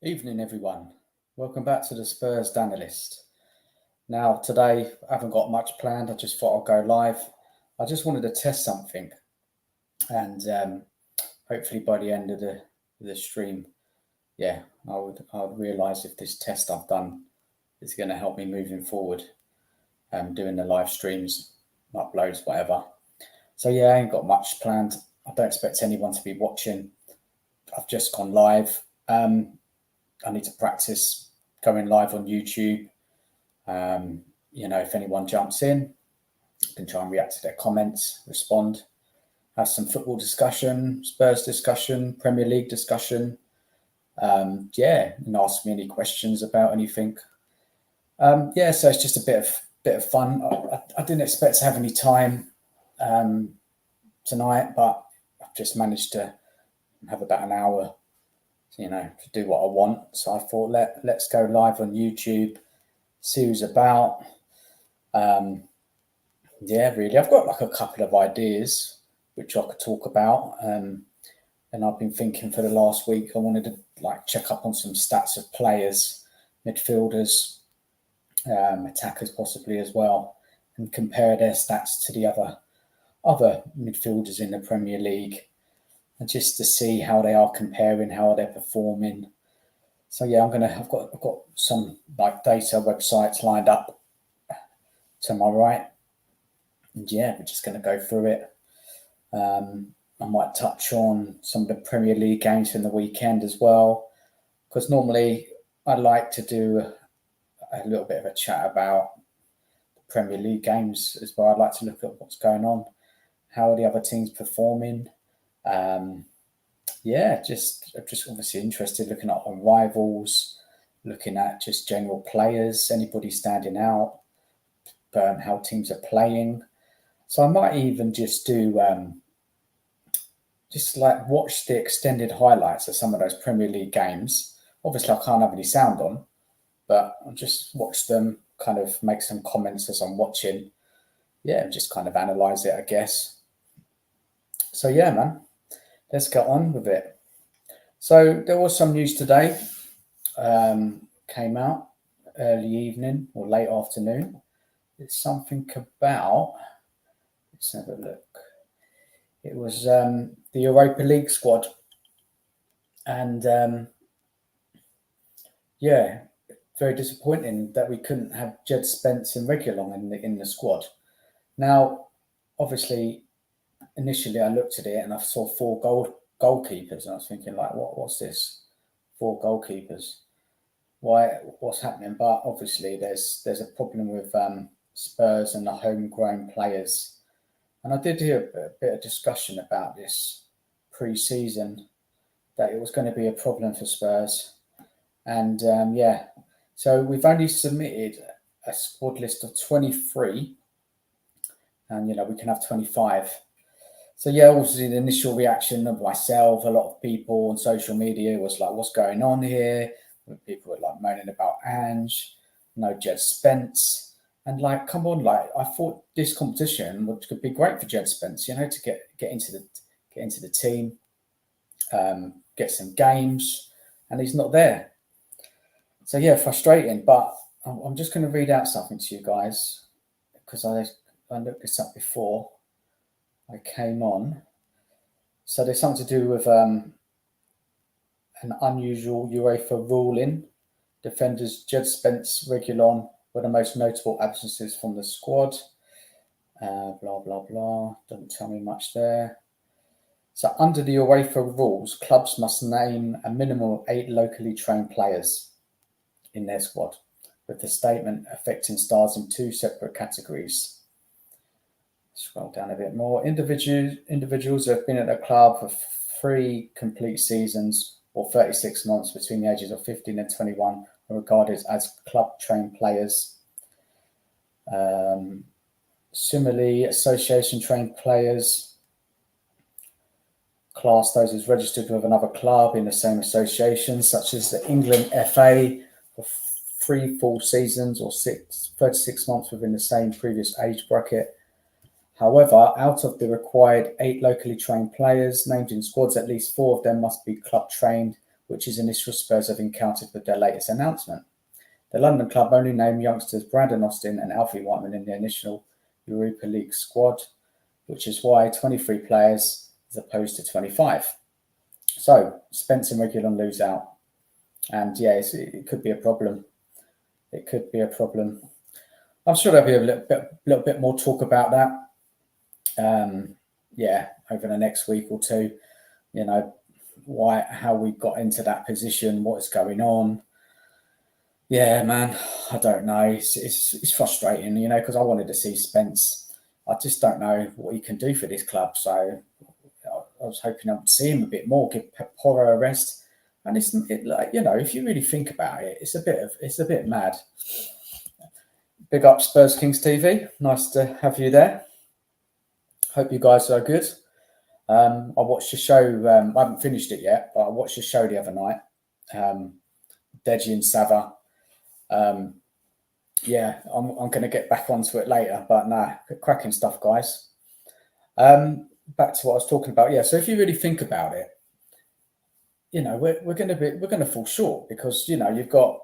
Evening, everyone. Welcome back to the Spurs Analyst. Now, today I haven't got much planned. I just thought I'd go live. I just wanted to test something, and hopefully by the end of the stream, I would realise if this test I've done is going to help me moving forward, doing the live streams, uploads, whatever. So I ain't got much planned. I don't expect anyone to be watching. I've just gone live. I need to practice going live on YouTube. If anyone jumps in, I can try and react to their comments, respond, have some football discussion, Spurs discussion, Premier League discussion. And ask me any questions about anything. So it's just a bit of fun. I didn't expect to have any time tonight, but I've just managed to have about an hour to do what I want. So I thought, let's go live on YouTube, see who's about. Really, I've got like a couple of ideas which I could talk about. And I've been thinking for the last week, I wanted to check up on some stats of players, midfielders, attackers possibly as well, and compare their stats to the other midfielders in the Premier League. And just to see how they are comparing, how they're performing. So I've got some data websites lined up to my right, and we're just going to go through it. I might touch on some of the Premier League games from the weekend as well, because normally I like to do a little bit of a chat about the Premier League games as well. I'd like to look at what's going on, how are the other teams performing. Just obviously interested looking at our rivals, looking at just general players, anybody standing out, how teams are playing. So I might even just do watch the extended highlights of some of those Premier League games. Obviously I can't have any sound on, but I'll just watch them, kind of make some comments as I'm watching. Just kind of analyze it, I guess. So man, let's get on with it. So there was some news today, came out early evening or late afternoon. It's something about, let's have a look. It was the Europa League squad. And very disappointing that we couldn't have Jed Spence and Reguilon in the squad. Now, obviously, initially I looked at it and I saw 4 goalkeepers, and I was thinking what's this? 4 goalkeepers? Why? What's happening? But obviously there's a problem with Spurs and the homegrown players. And I did hear a bit of discussion about this pre-season, that it was going to be a problem for Spurs. And so we've only submitted a squad list of 23, and we can have 25. So obviously the initial reaction of myself, a lot of people on social media was like, what's going on here? People were moaning about Ange, no Jed Spence. And come on, I thought this competition could be great for Jed Spence, to get into the team, get some games, and he's not there. So frustrating, but I'm just going to read out something to you guys, because I looked this up before I came on. So there's something to do with an unusual UEFA ruling. Defenders Jed Spence, Reguilon were the most notable absences from the squad. Blah, blah, blah. Doesn't tell me much there. So under the UEFA rules, clubs must name a minimum of 8 locally trained players in their squad, with the statement affecting stars in 2 separate categories. Scroll down a bit more. Individuals who have been at the club for 3 complete seasons or 36 months between the ages of 15 and 21 are regarded as club-trained players. Similarly, association-trained players class those as registered with another club in the same association, such as the England FA for 3 full seasons or 36 months within the same previous age bracket. However, out of the required 8 locally trained players named in squads, at least 4 of them must be club trained which is an issue Spurs have encountered with their latest announcement. The London club only named youngsters Brandon Austin and Alfie Whiteman in the initial Europa League squad, which is why 23 players as opposed to 25. So Spence and Reguilon lose out. And yes, it could be a problem. It could be a problem. I'm sure there'll be a little bit more talk about that. Over the next week or two, how we got into that position, what's going on. Yeah, man, I don't know. It's frustrating, because I wanted to see Spence. I just don't know what he can do for this club. So I was hoping I'd see him a bit more, give Porro a rest. And if you really think about it, it's a bit mad. Big up Spurs Kings TV. Nice to have you there. Hope you guys are good. I watched the show. I haven't finished it yet, but I watched the show the other night. Deji and Sava. I'm going to get back onto it later, but cracking stuff, guys. Back to what I was talking about. Yeah, so if you really think about it, we're going to fall short because you've got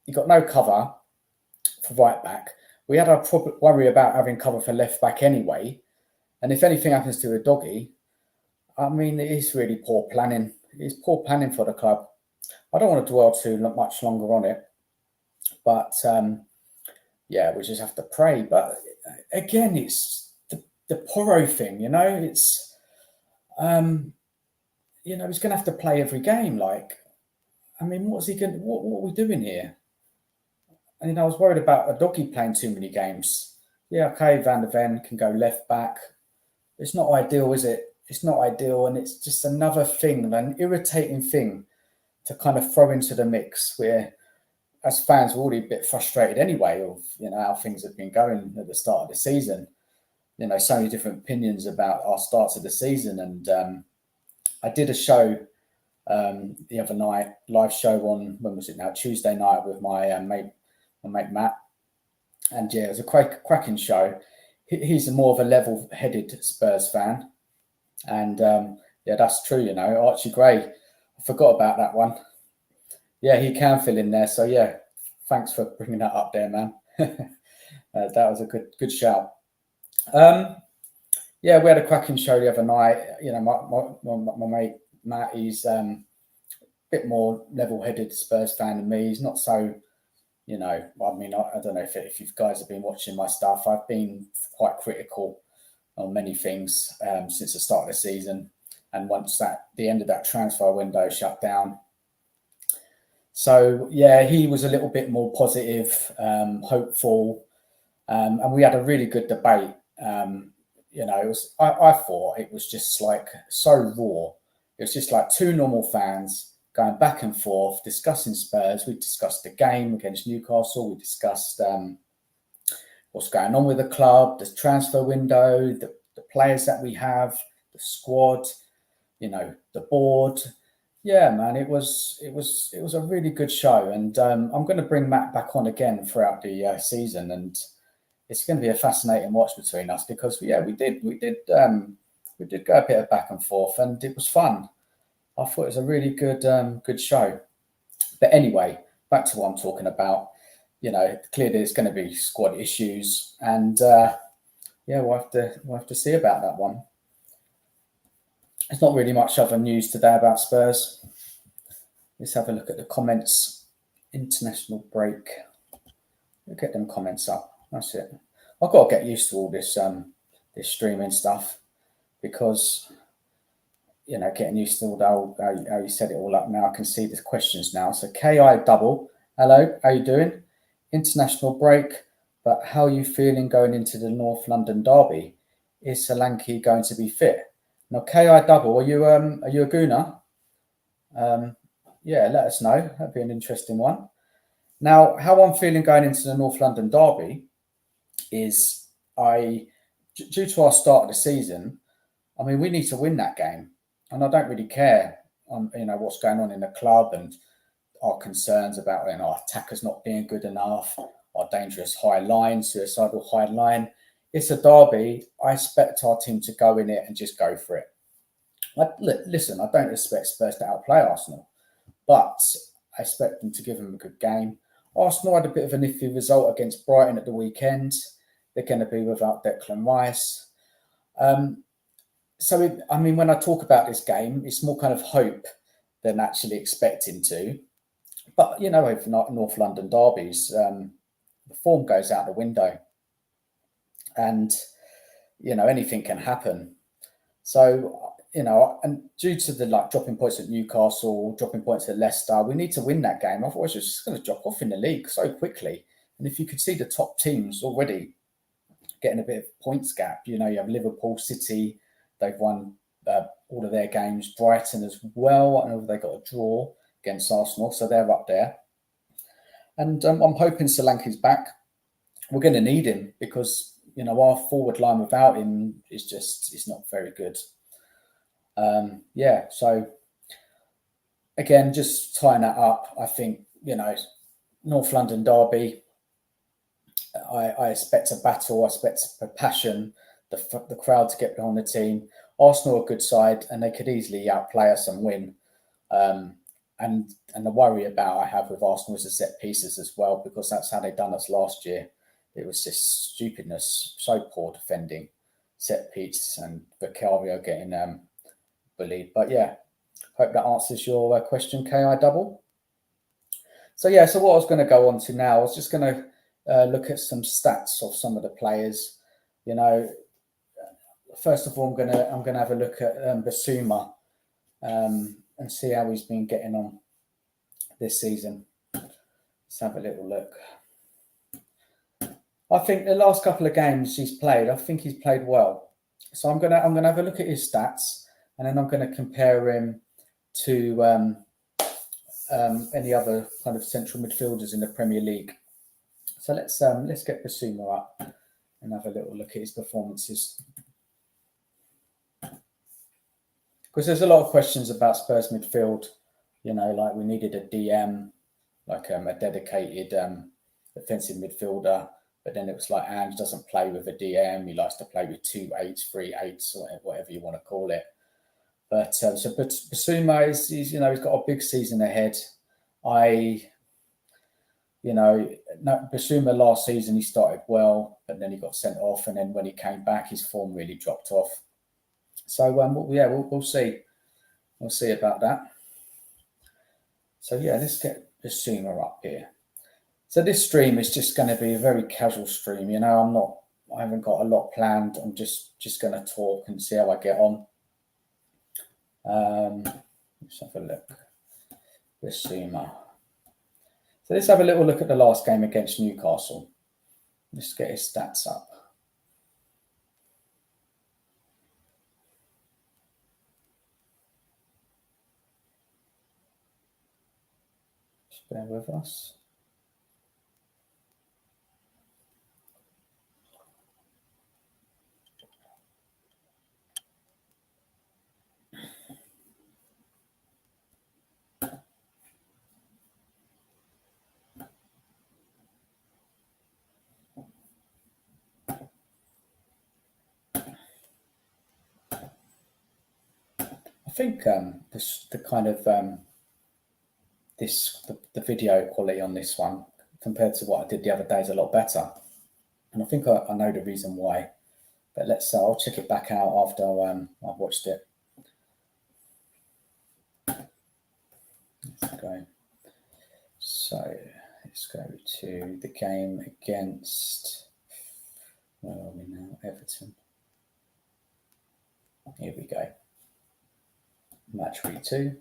no cover for right back. We had our worry about having cover for left back anyway, and if anything happens to a doggy, I mean, it is really poor planning. It's poor planning for the club. I don't want to dwell too much longer on it, but we just have to pray. But again, it's the Porro thing, it's he's going to have to play every game. What's he going? What are we doing here? And I was worried about a doggy playing too many games. Yeah, okay, Van der Ven can go left back. It's not ideal, is it? It's not ideal, and it's just another thing, an irritating thing to kind of throw into the mix. Where, as fans, we're already a bit frustrated anyway of how things have been going at the start of the season. So many different opinions about our starts of the season, and I did a show the other night, live show on, when was it now? Tuesday night with my mate Matt. And yeah, it was a cracking show. He's more of a level-headed Spurs fan. And that's true, Archie Gray. I forgot about that one. Yeah, he can fill in there. So yeah, thanks for bringing that up there, man. That was a good shout. We had a cracking show the other night. My mate Matt, he's a bit more level-headed Spurs fan than me. He's not so, I don't know if you guys have been watching my stuff. I've been quite critical on many things since the start of the season, and once the end of that transfer window shut down. So yeah, he was a little bit more positive, hopeful, and we had a really good debate. I thought it was just so raw. It was just like two normal fans going back and forth, discussing Spurs. We discussed the game against Newcastle. We discussed what's going on with the club, the transfer window, the players that we have, the squad, the board. Yeah, man, it was a really good show, and I'm going to bring Matt back on again throughout the season, and it's going to be a fascinating watch between us because we did go a bit of back and forth, and it was fun. I thought it was a really good show. But anyway, back to what I'm talking about. Clearly there's going to be squad issues, and we'll have to see about that one. There's not really much other news today about Spurs. Let's have a look at the comments. International break. We'll get them comments up. That's it. I've got to get used to all this streaming stuff because getting used to all how you set it all up now. I can see the questions now. So KI double. Hello, how you doing? International break, but how are you feeling going into the North London derby? Is Solanke going to be fit? Now, KI double, are you a gooner? Let us know. That'd be an interesting one. Now, how I'm feeling going into the North London derby is due to our start of the season, we need to win that game. And I don't really care, what's going on in the club and our concerns about our attackers not being good enough, our dangerous high line, suicidal high line. It's a derby. I expect our team to go in it and just go for it. Listen, I don't expect Spurs to outplay Arsenal, but I expect them to give them a good game. Arsenal had a bit of an iffy result against Brighton at the weekend. They're going to be without Declan Rice. When I talk about this game, it's more kind of hope than actually expecting to. But, with North London derbies, the form goes out the window. And, anything can happen. So, and due to the dropping points at Newcastle, dropping points at Leicester, we need to win that game. Otherwise, it's just going to drop off in the league so quickly. And if you could see the top teams already getting a bit of points gap, you have Liverpool, City, they've won all of their games. Brighton as well, I know they got a draw against Arsenal, so they're up there. And I'm hoping Solanke's back. We're going to need him because, our forward line without him is not very good. So again, just tying that up, I think, North London derby, I expect a battle, I expect a passion, the crowd to get behind the team. Arsenal are a good side and they could easily outplay us and win. And the worry I have with Arsenal is the set pieces as well, because that's how they done us last year. It was just stupidness, so poor defending, set piece, and Vicario getting bullied. But yeah, hope that answers your question, KI Double. So what I was going to go on to now, I was just going to look at some stats of some of the players. First of all, I'm gonna have a look at Basuma and see how he's been getting on this season. Let's have a little look. I think the last couple of games he's played, I think he's played well. So I'm gonna have a look at his stats, and then I'm gonna compare him to any other kind of central midfielders in the Premier League. So let's get Basuma up and have a little look at his performances. Because there's a lot of questions about Spurs midfield, like we needed a DM, like a dedicated defensive midfielder. But then it was like Ange doesn't play with a DM. He likes to play with 2 8s, 3 8s, or whatever you want to call it. But Basuma he's got a big season ahead. Basuma last season he started well, but then he got sent off, and then when he came back, his form really dropped off. So we'll see. We'll see about that. So let's get Basuma up here. So this stream is just going to be a very casual stream. I haven't got a lot planned. I'm just going to talk and see how I get on. Let's have a look. Basuma. So let's have a little look at the last game against Newcastle. Let's get his stats up. Just bear with us. I think the video quality on this one compared to what I did the other day is a lot better, and I think I know the reason why. But I'll check it back out after I've watched it. Let's go. So let's go to the game against, where are we now? Everton. Here we go. Match week 2.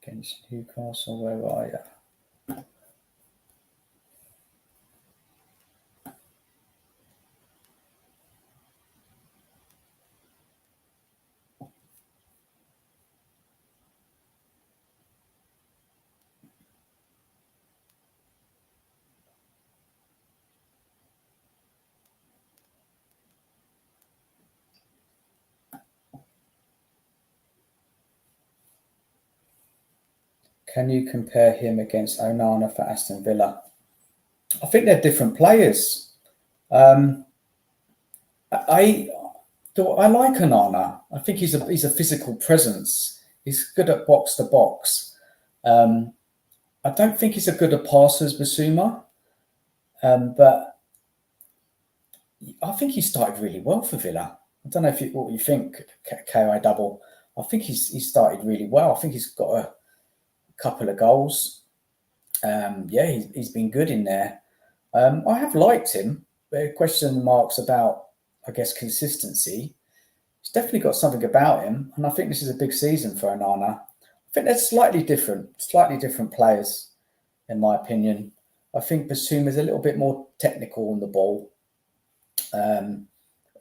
Against Newcastle, where are you? Can you compare him against Onana for Aston Villa? I think they're different players. I like Onana. I think he's a physical presence. He's good at box to box. I don't think he's as good a passer as Basuma, but I think he started really well for Villa. I don't know what you think, KI Double. I think he started really well. I think he's got a couple of goals. He's been good in there. I have liked him. There are question marks about, I guess, consistency. He's definitely got something about him, and I think this is a big season for Onana. I think they're slightly different players, in my opinion. I think Basuma is a little bit more technical on the ball.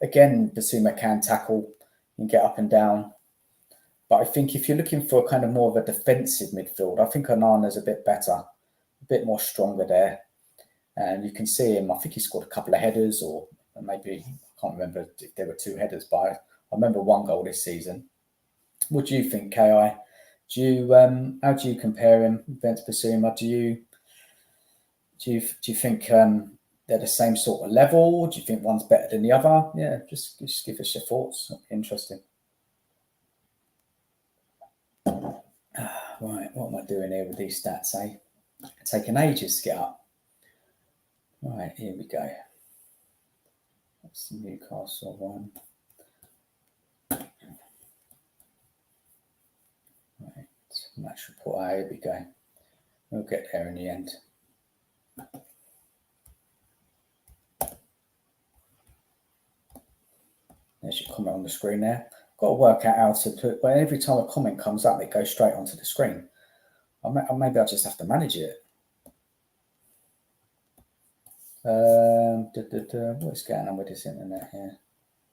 Again, Basuma can tackle and get up and down. But I think if you're looking for kind of more of a defensive midfield, I think Onana's a bit better, a bit more stronger there. And you can see him, I think he scored a couple of headers, or maybe, I can't remember if there were 2 headers, but I remember 1 goal this season. What do you think, KI? How do you compare him against Basuma? Do you think they're the same sort of level? Do you think one's better than the other? Yeah, just give us your thoughts. Interesting. Right, what am I doing here with these stats, eh? It's taking ages to get up. Right, here we go. That's the Newcastle one. Right, match report. Here we go. We'll get there in the end. There's your comment on the screen there. Got to work out how to put, but every time a comment comes up, it goes straight onto the screen. Maybe I'll just have to manage it. What's going on with this internet here?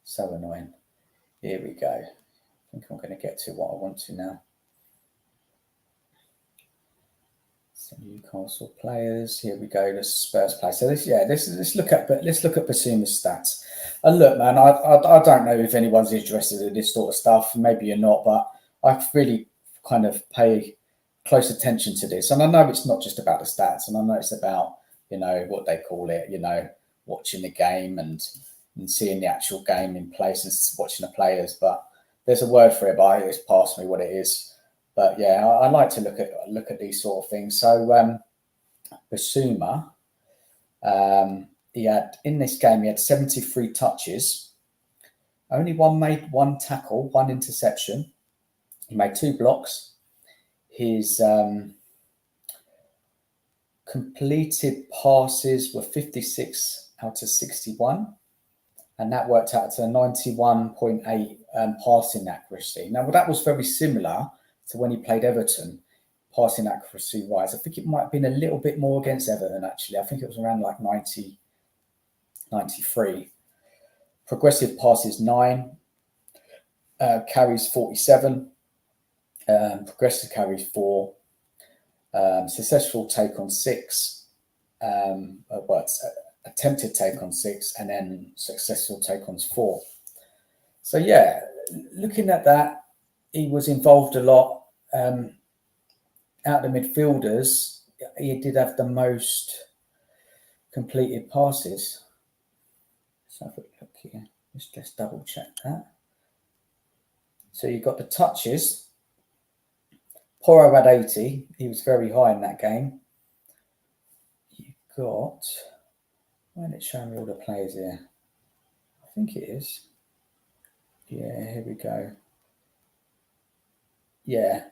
So annoying. Here we go. I think I'm going to get to what I want to now. Some Newcastle players. Here we go. The Spurs play. So let's look at Basuma's stats. And look, man, I don't know if anyone's interested in this sort of stuff. Maybe you're not, but I really kind of pay close attention to this. And I know it's not just about the stats, and I know it's about, what they call it, watching the game and seeing the actual game in place and watching the players. But there's a word for it, but it's past me what it is. But yeah, I like to look at these sort of things. So Basuma, he had 73 touches, only made 1 tackle, 1 interception. He made 2 blocks. His completed passes were 56 out of 61, and that worked out to a 91.8 passing accuracy. Now, that was very similar to when he played Everton, passing accuracy wise. I think it might have been a little bit more against Everton, actually. I think it was around like 90, 93. Progressive passes 9, carries 47, progressive carries 4, successful take on 6, attempted take on 6, and then successful take on 4. So yeah, looking at that, he was involved a lot. Out of the midfielders, he did have the most completed passes. Let's have a look here. Let's double check that. So you got the touches. Porro had 80. He was very high in that game. You got, why did it show me all the players here? I think it is. Yeah, here we go. Yeah.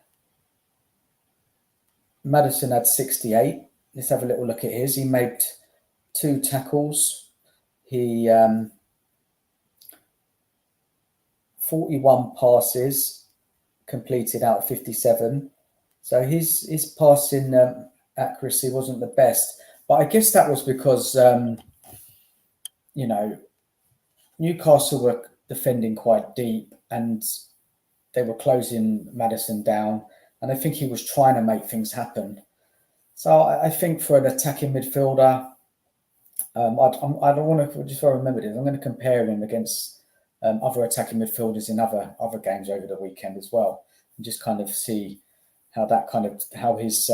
Maddison had 68. Let's have a little look at his. He made 2 tackles. He 41 passes completed out of 57. So his passing accuracy wasn't the best. But I guess that was because, Newcastle were defending quite deep and they were closing Maddison down. And I think he was trying to make things happen. So I think for an attacking midfielder, I don't want to just remember this. I'm going to compare him against other attacking midfielders in other games over the weekend as well, and just kind of see how his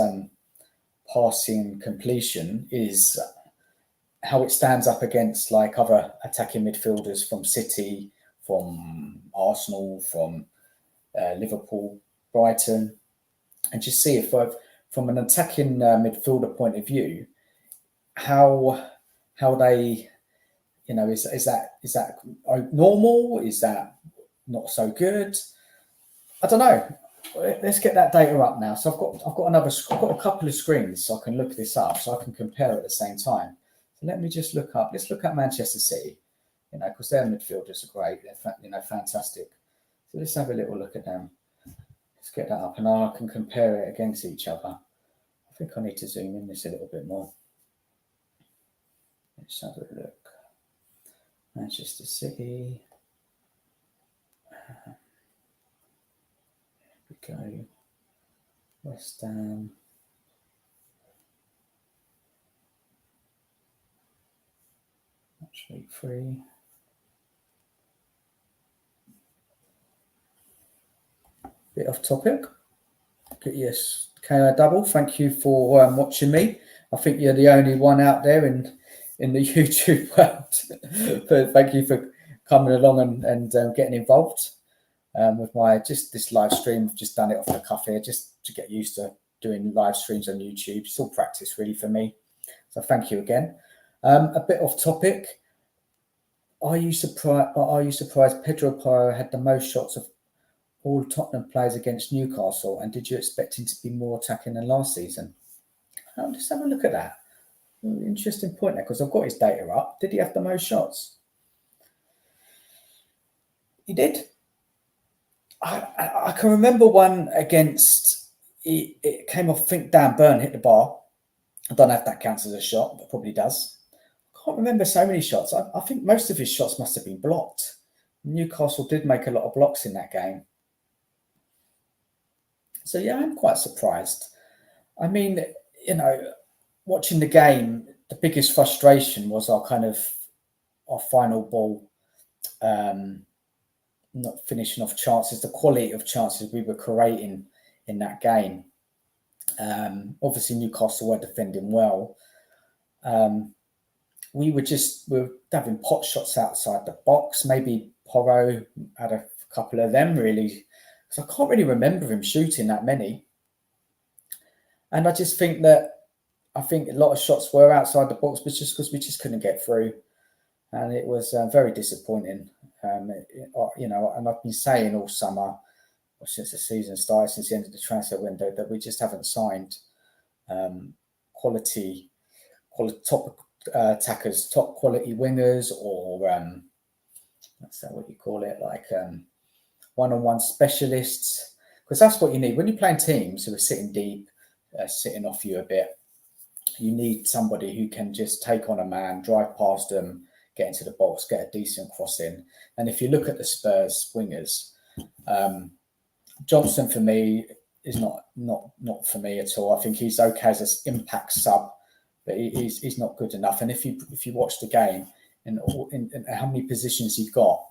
passing completion is, how it stands up against like other attacking midfielders from City, from Arsenal, from Liverpool, Brighton, and just see if from an attacking midfielder point of view, how they, is that normal? Is that not so good? I don't know. Let's get that data up now. So I've got a couple of screens so I can look this up so I can compare at the same time. So let me just look up. Let's look at Manchester City. Because their midfielders are great. They're fantastic. So let's have a little look at them. Let's get that up, and I can compare it against each other. I think I need to zoom in this a little bit more. Let's have a look. Manchester City. Here we go. West Ham. Match week 3. Bit off topic. Yes, KO Double. Thank you for watching me. I think you're the only one out there in the YouTube world. But thank you for coming along and getting involved with this live stream. I've just done it off the cuff here, just to get used to doing live streams on YouTube. It's all practice really for me. So thank you again. A bit off topic. Are you surprised Pedro Porro had the most shots of all Tottenham players against Newcastle, and did you expect him to be more attacking than last season? I'll just have a look at that. Interesting point there, because I've got his data up. Did he have the most shots? He did. I can remember one against, it came off, I think Dan Burn hit the bar. I don't know if that counts as a shot, but probably does. I can't remember so many shots. I think most of his shots must have been blocked. Newcastle did make a lot of blocks in that game. So, yeah, I'm quite surprised. I mean, watching the game, the biggest frustration was our final ball not finishing off chances, the quality of chances we were creating in that game. Obviously, Newcastle were defending well. We were having pot shots outside the box. Maybe Porro had a couple of them, really, because I can't really remember him shooting that many. And I just think a lot of shots were outside the box, but just because we just couldn't get through. And it was very disappointing. And I've been saying all summer, or since the season started, since the end of the transfer window, that we just haven't signed quality top attackers, top quality wingers, or that's what you call it, like one-on-one specialists, because that's what you need when you're playing teams who are sitting deep, sitting off you a bit. You need somebody who can just take on a man, drive past them, get into the box, get a decent cross in. And if you look at the Spurs wingers, Johnson for me is not for me at all. I think he's okay as an impact sub, but he's not good enough. And if you watch the game and how many positions he got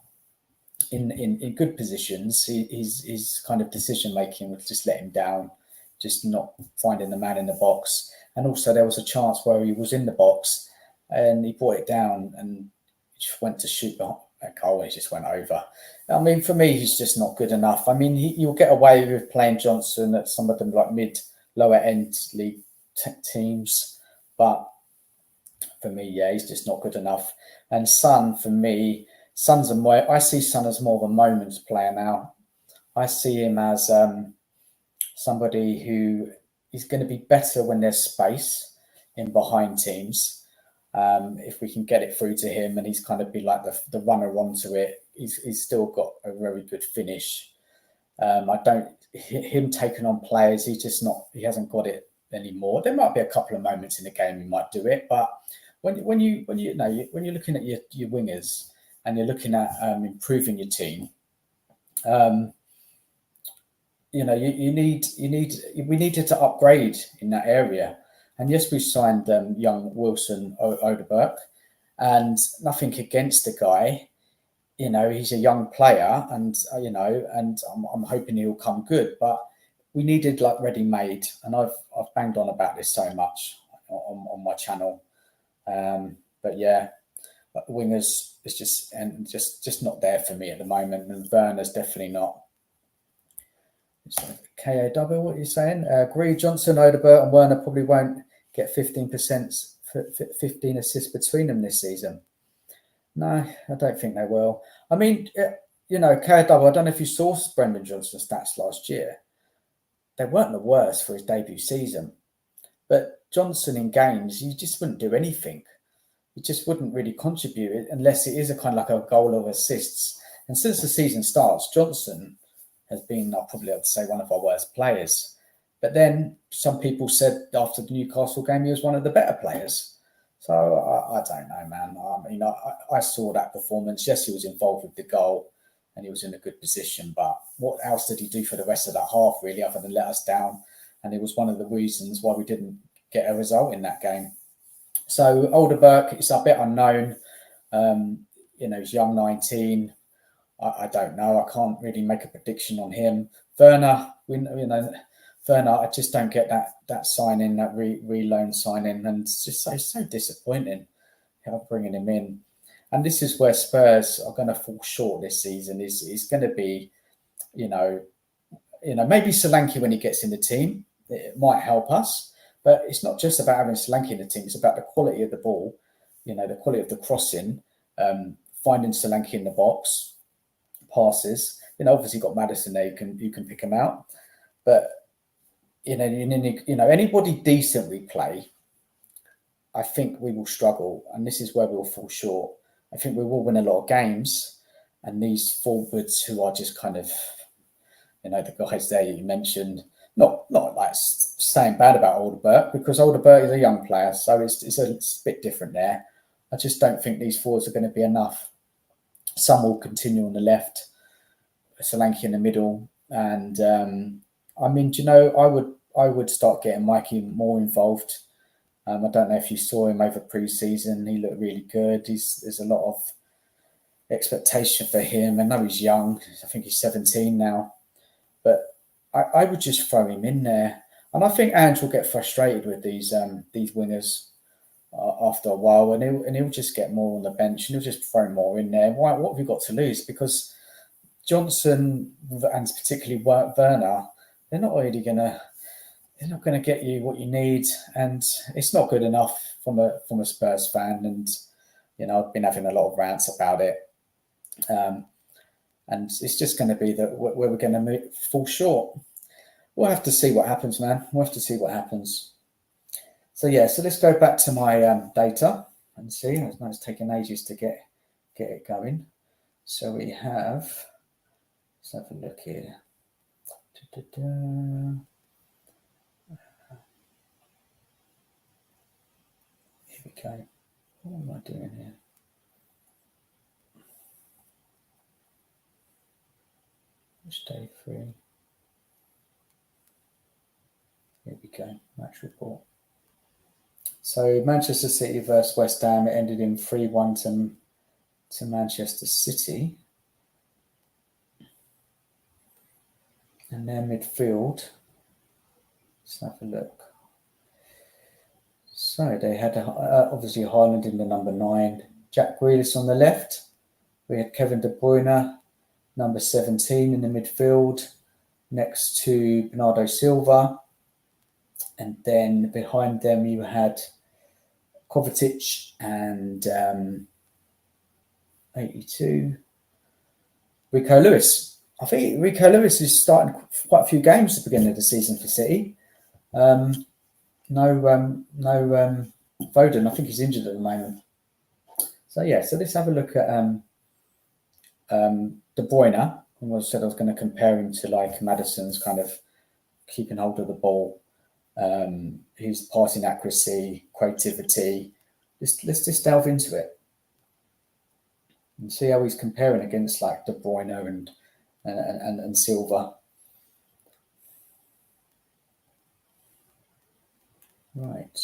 in good positions, his kind of decision making would just let him down, just not finding the man in the box. And also there was a chance where he was in the box and he brought it down and just went to shoot that goal and it just went over. I mean, for me, he's just not good enough. I mean, you'll get away with playing Johnson at some of them like lower end league teams, but for me, yeah, he's just not good enough. And Son, for me, I see Son as more of a moments player now. I see him as somebody who is going to be better when there's space in behind teams. If we can get it through to him and he's kind of be like the runner onto it, he's still got a very good finish. Him taking on players, he hasn't got it anymore. There might be a couple of moments in the game he might do it, but when you're looking at your wingers and you're looking at improving your team, we needed to upgrade in that area. And yes, we signed young Wilson Odeberg, and nothing against the guy. He's a young player, and I'm hoping he'll come good. But we needed like ready-made, and I've banged on about this so much on my channel. But yeah, wingers is just not there for me at the moment, and Werner's definitely not. KAW, what are you saying? Agree, Johnson, Odegaard, and Werner probably won't get 15%, 15 assists between them this season. No, I don't think they will. I mean, KAW, I don't know if you saw Brendan Johnson's stats last year. They weren't the worst for his debut season. But Johnson in games, you just wouldn't do anything. He just wouldn't really contribute unless it is a kind of like a goal of assists. And since the season starts, Johnson has been, probably I'd say, one of our worst players. But then some people said after the Newcastle game he was one of the better players. So I don't know, man. I mean, I saw that performance. Yes, he was involved with the goal and he was in a good position. But what else did he do for the rest of that half, really, other than let us down? And it was one of the reasons why we didn't get a result in that game. So Odegaard, it's a bit unknown. He's young, 19. I don't know. I can't really make a prediction on him. Werner, Werner, I just don't get that signing, that re-loan signing, and it's just so disappointing how bringing him in. And this is where Spurs are going to fall short this season. Is going to be, maybe Solanke when he gets in the team, it might help us. But it's not just about having Solanke in the team. It's about the quality of the ball, the quality of the crossing, finding Solanke in the box, passes. Obviously got Maddison there. You can pick him out, but anybody decent we play, I think we will struggle, and this is where we'll fall short. I think we will win a lot of games, and these forwards who are just kind of, the guys there you mentioned, not like saying bad about Odegaard, because Odegaard is a young player, so it's a bit different there. I just don't think these forwards are going to be enough. Some will continue on the left, Solanke in the middle, and I would start getting Mikey more involved. I don't know if you saw him over pre-season. He looked really good. There's a lot of expectation for him. I know he's young. I think he's 17 now. But I would just throw him in there. And I think Ange will get frustrated with these wingers after a while. And he'll just get more on the bench. And he'll just throw more in there. What have we got to lose? Because Johnson, and particularly Werner, they're not going to get you what you need, and it's not good enough from a Spurs fan. And I've been having a lot of rants about it, and it's just going to be that where we're going to fall short. We'll have to see what happens, man. We'll have to see what happens. So let's go back to my data and see. I know it's taken ages to get it going. So we have. Let's have a look here. Here we go. What am I doing here? Which day 3? Here we go. Match report. So Manchester City versus West Ham. It ended in 3-1 to Manchester City. And their midfield. Let's have a look. So they had obviously Haaland in the number 9, Jack Grealish on the left. We had Kevin De Bruyne, number 17 in the midfield, next to Bernardo Silva. And then behind them you had Kovacic and 82, Rico Lewis. I think Rico Lewis is starting quite a few games at the beginning of the season for City. No Foden. I think he's injured at the moment. So let's have a look at De Bruyne. I said I was going to compare him to like Maddison's kind of keeping hold of the ball, his passing accuracy, creativity. Let's just delve into it and see how he's comparing against like De Bruyne and Silva. Right.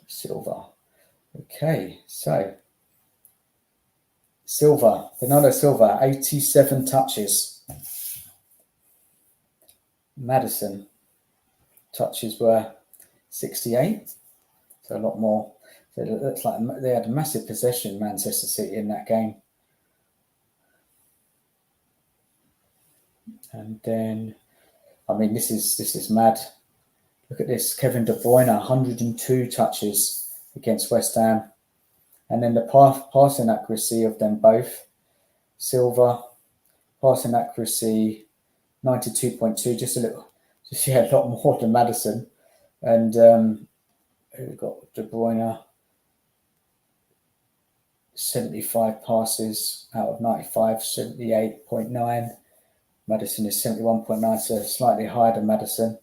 Silva. Okay, so Bernardo Silva, 87 touches. Maddison touches were 68. So a lot more. So it looks like they had a massive possession, Manchester City, in that game. And then, I mean, this is mad. Look at this. Kevin De Bruyne, 102 touches against West Ham. And then the passing accuracy of them both. Silva, passing accuracy, 92.2, just a lot more than Maddison. And we've got De Bruyne, 75 passes out of 95, 78.9. Maddison is 71.9, so slightly higher than Maddison.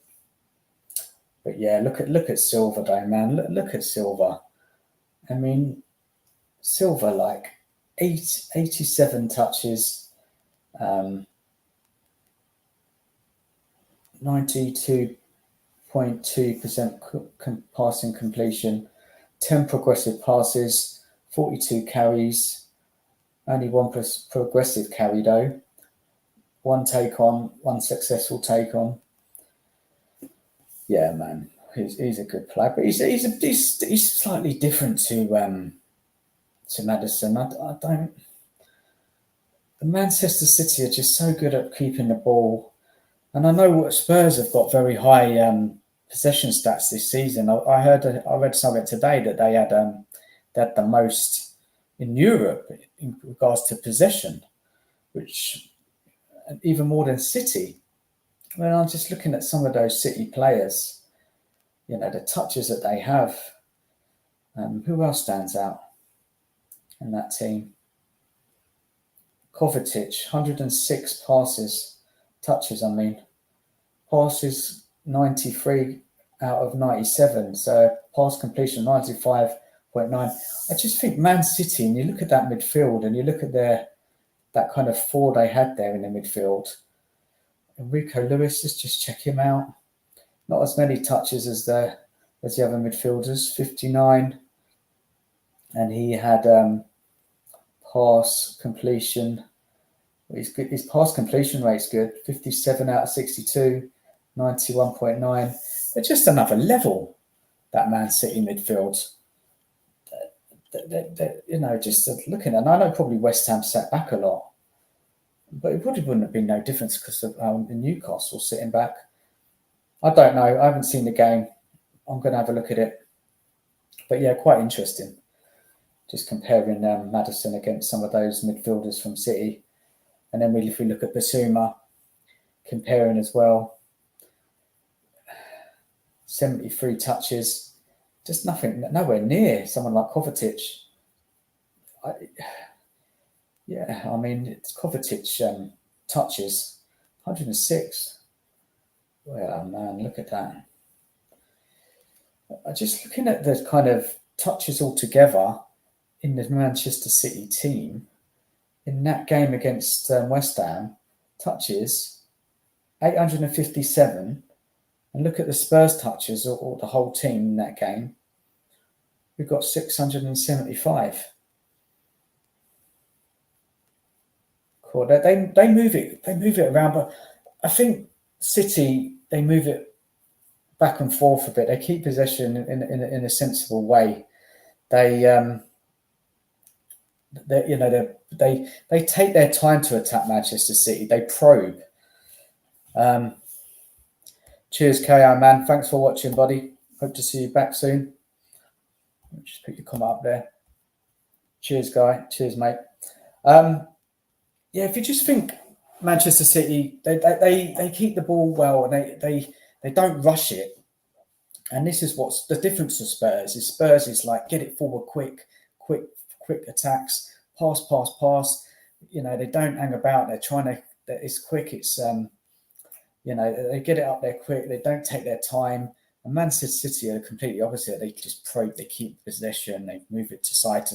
But yeah, look at Silva though, man. Look at Silva. I mean, Silva, like 87 touches, 92.2% passing completion, 10 progressive passes, 42 carries, only one progressive carry though, one take on, one successful take on. Yeah, man, he's a good player, but he's slightly different to Maddison. I don't. The Manchester City are just so good at keeping the ball, and I know what Spurs have got very high possession stats this season. I read something today that they had the most in Europe in regards to possession, which even more than City. When I'm just looking at some of those City players, you know, the touches that they have. Who else stands out in that team? Kovacic, 106 touches, passes 93 out of 97, so pass completion 95.9. I just think Man City, and you look at that midfield and you look at that kind of four they had there in the midfield. Enrico Lewis, let's just check him out. Not as many touches as the other midfielders, 59. And he had pass completion. His pass completion rate's good, 57 out of 62, 91.9. They're just another level, that Man City midfield. You know, just looking at, and I know probably West Ham sat back a lot, but it probably wouldn't have been no difference because of Newcastle sitting back. I don't know. I haven't seen the game. I'm going to have a look at it. But yeah, quite interesting. Just comparing Maddison against some of those midfielders from City. And then if we look at Basuma, comparing as well, 73 touches, just nowhere near someone like Kovacic. It's Kovacic touches, 106. Well, man, look at that. Just looking at the kind of touches altogether in the Manchester City team, in that game against West Ham, touches 857, and look at the Spurs touches or the whole team in that game. We've got 675. Cool. They move it around, but I think City, they move it back and forth a bit. They keep possession in a sensible way. They take their time to attack Manchester City. They probe. Cheers, KR, man. Thanks for watching, buddy. Hope to see you back soon. Just put your comment up there. Cheers, guy. Cheers, mate. If you just think Manchester City, they keep the ball well and they don't rush it. And this is what's the difference to Spurs. Spurs is like get it forward quick attacks, pass. You know, they don't hang about. They're trying to. It's quick. It's they get it up there quick. They don't take their time. And Manchester City are completely opposite. They just probe. They keep possession. They move it to side.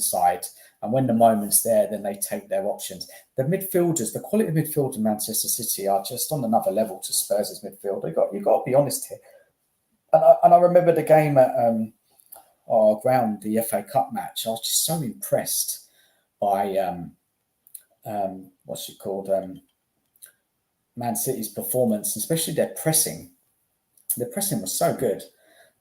And when the moment's there, then they take their options. The midfielders, the quality of midfield in Manchester City are just on another level to Spurs' midfield. You've got to be honest here. And I remember the game at our ground, the FA Cup match. I was just so impressed by Man City's performance, especially their pressing. The pressing was so good.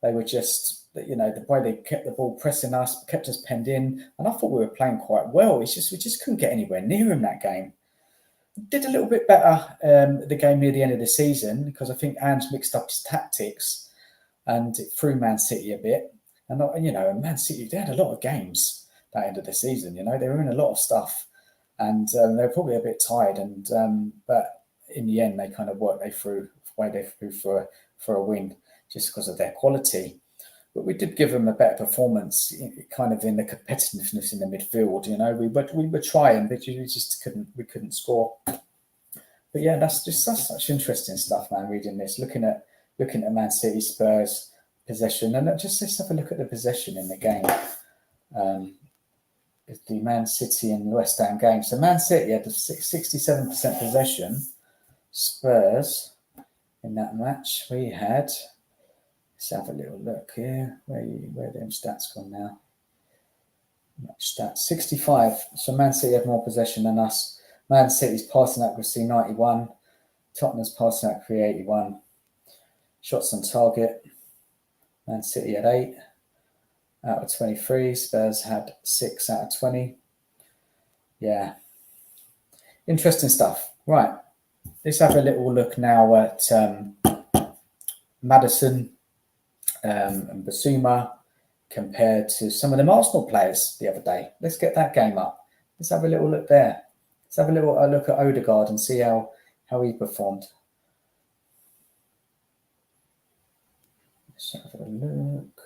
They were just the way they kept the ball pressing us, kept us penned in, and I thought we were playing quite well. It's just we just couldn't get anywhere near him that game. Did a little bit better the game near the end of the season because I think Ange mixed up his tactics and it threw Man City a bit. And Man City, they had a lot of games that end of the season. They were in a lot of stuff, and they were probably a bit tired. And but in the end, they kind of worked their way through for a win just because of their quality. But we did give them a better performance, kind of in the competitiveness in the midfield. We were trying, but we couldn't score. But yeah, that's just such interesting stuff, man. Reading this, looking at Man City, Spurs possession, and just let's have a look at the possession in the game. The Man City and West Ham game. So Man City had 67% possession. Spurs in that match we had. Let's have a little look here. Where them stats gone now? Match stats 65. So Man City had more possession than us. Man City's passing accuracy 91. Tottenham's passing accuracy 81. Shots on target. Man City had 8 out of 23. Spurs had 6 out of 20. Yeah. Interesting stuff. Right. Let's have a little look now at Maddison and Basuma compared to some of them Arsenal players the other day. Let's get that game up. Let's have a little look there. Let's have a little look at Odegaard and see how he performed. Let's have a look.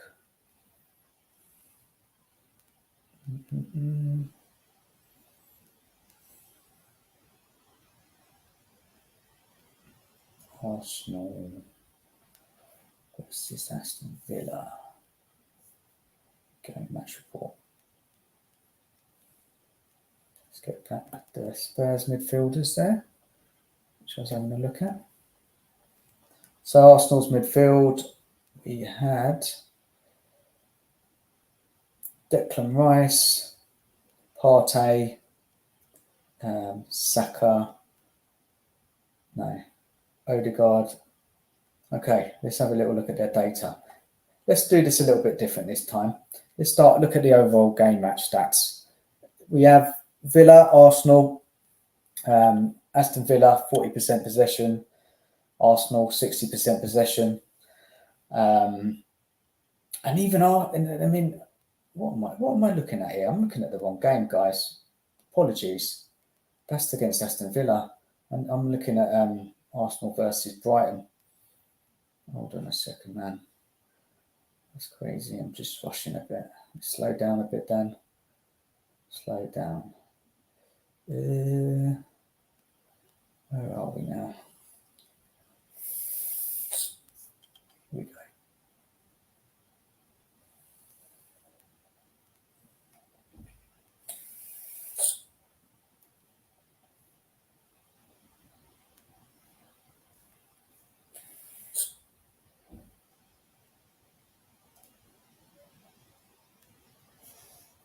Arsenal versus Aston Villa. Game match report. Let's get back the Spurs midfielders there, which I was having a look at. So Arsenal's midfield, we had Declan Rice, Partey, Saka, Odegaard. Okay, let's have a little look at their data. Let's do this a little bit different this time. Let's look at the overall game match stats. We have Villa, Arsenal, Aston Villa, 40% possession, Arsenal, 60% possession. And even what am I looking at here? I'm looking at the wrong game, guys. Apologies. That's against Aston Villa. And I'm looking at Arsenal versus Brighton. Hold on a second, man. That's crazy. I'm just rushing a bit. Slow down a bit, Dan. Slow down. Where are we now? Here we go.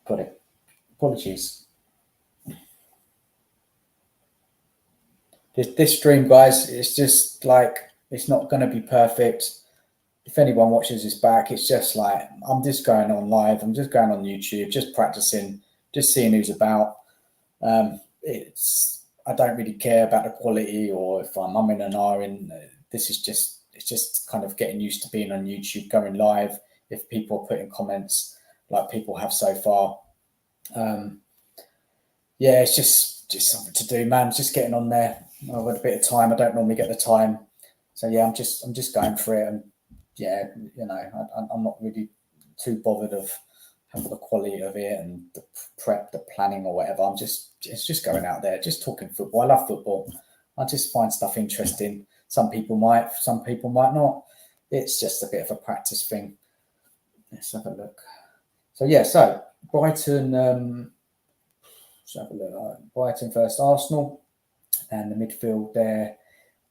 Got it. Apologies. This stream, guys, it's just like, it's not going to be perfect. If anyone watches this back, it's just like, I'm just going on live. I'm just going on YouTube, just practicing, just seeing who's about. I don't really care about the quality or if I'm umming and ahhing. It's just kind of getting used to being on YouTube, going live. If people are putting comments like people have so far. It's just something to do, man. Just getting on there. I've got a bit of time. I don't normally get the time. So yeah, I'm just going for it. And yeah, I'm not really too bothered of having the quality of it and the prep, the planning or whatever. It's just going out there, just talking football. I love football. I just find stuff interesting. Some people might not. It's just a bit of a practice thing. Let's have a look. So yeah, so Brighton, let's have a look. Brighton versus Arsenal, and the midfield there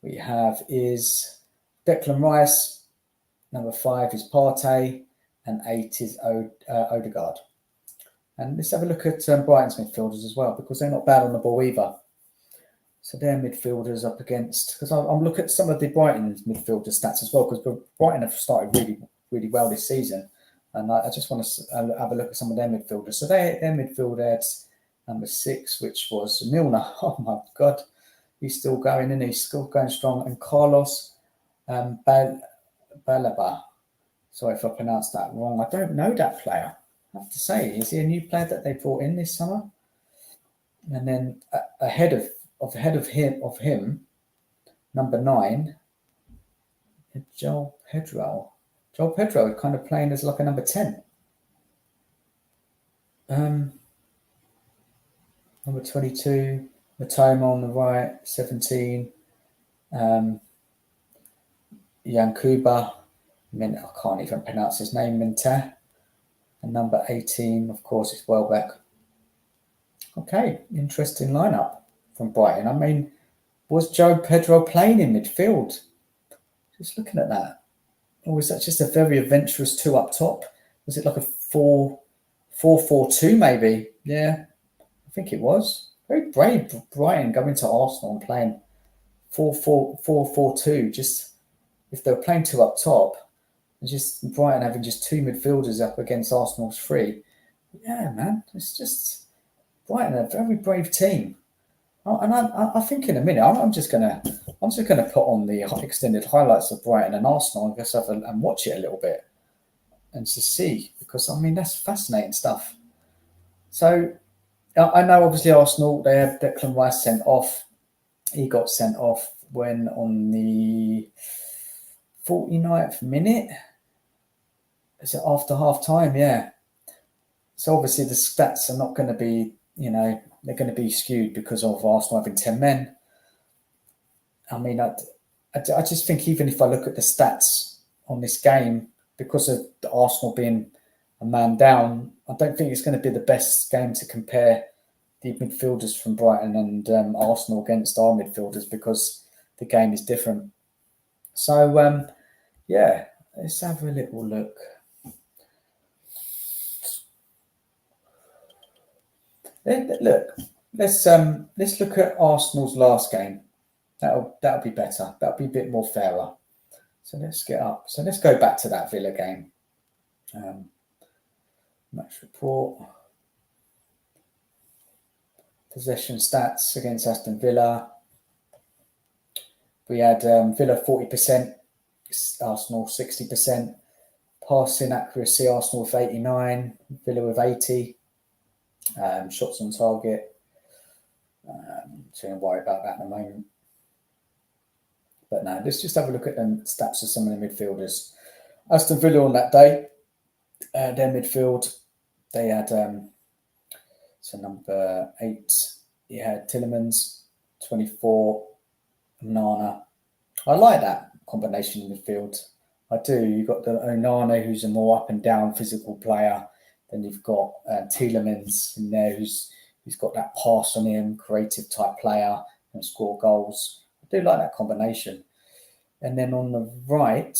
we have is Declan Rice, number 5 is Partey, and 8 is Odegaard. And let's have a look at Brighton's midfielders as well, because they're not bad on the ball either. So their midfielders up against, because I'm looking at some of the Brighton midfielder stats as well, because Brighton have started really, really well this season. And I just want to have a look at some of their midfielders. So their midfield had number 6, which was Milner. Oh my God, he's still going, and he's still going strong. And Carlos Balaba. Sorry if I pronounced that wrong. I don't know that player. I have to say, is he a new player that they brought in this summer? And then ahead of him, number 9, Joel Pedro. Joel Pedro kind of playing as like a number 10. Number 22, Matoma on the right, 17. Yankuba, I can't even pronounce his name, Minter. And number 18, of course, is Welbeck. Okay, interesting lineup from Brighton. I mean, was Joe Pedro playing in midfield? Just looking at that. Or was that just a very adventurous 2 up top? Was it like a 4-4-2 maybe? Yeah, I think it was. Very brave Brighton going to Arsenal and playing 4-4-2. Just if they were playing 2 up top, and just Brighton having just 2 midfielders up against Arsenal's 3. Yeah, man, it's just Brighton, a very brave team. And I think in a minute I'm just gonna put on the extended highlights of Brighton and Arsenal, I guess, and watch it a little bit and to see, because I mean that's fascinating stuff. So I know obviously Arsenal, they had Declan Rice sent off. He got sent off when on the 49th minute. Is it after half time? Yeah. So obviously the stats are not going to be, they're going to be skewed because of Arsenal having 10 men. I mean, I just think even if I look at the stats on this game, because of the Arsenal being a man down, I don't think it's going to be the best game to compare the midfielders from Brighton and Arsenal against our midfielders, because the game is different. So, yeah, let's have a little look. Look, let's look at Arsenal's last game. That'll be better. That'll be a bit more fairer. So let's get up. So let's go back to that Villa game. Match report. Possession stats against Aston Villa. We had Villa 40%, Arsenal 60%. Passing accuracy, Arsenal with 89, Villa with 80. Shots on target. So don't worry about that in a moment. But no, let's just have a look at the stats of some of the midfielders. Aston Villa on that day, their midfield, they had so number 8, you had Tielemans, 24, Nana. I like that combination in midfield. I do. You've got the Onana, who's a more up and down physical player. Then you've got Tielemans in there, who's got that pass on him, creative type player, and score goals. I do like that combination. And then on the right,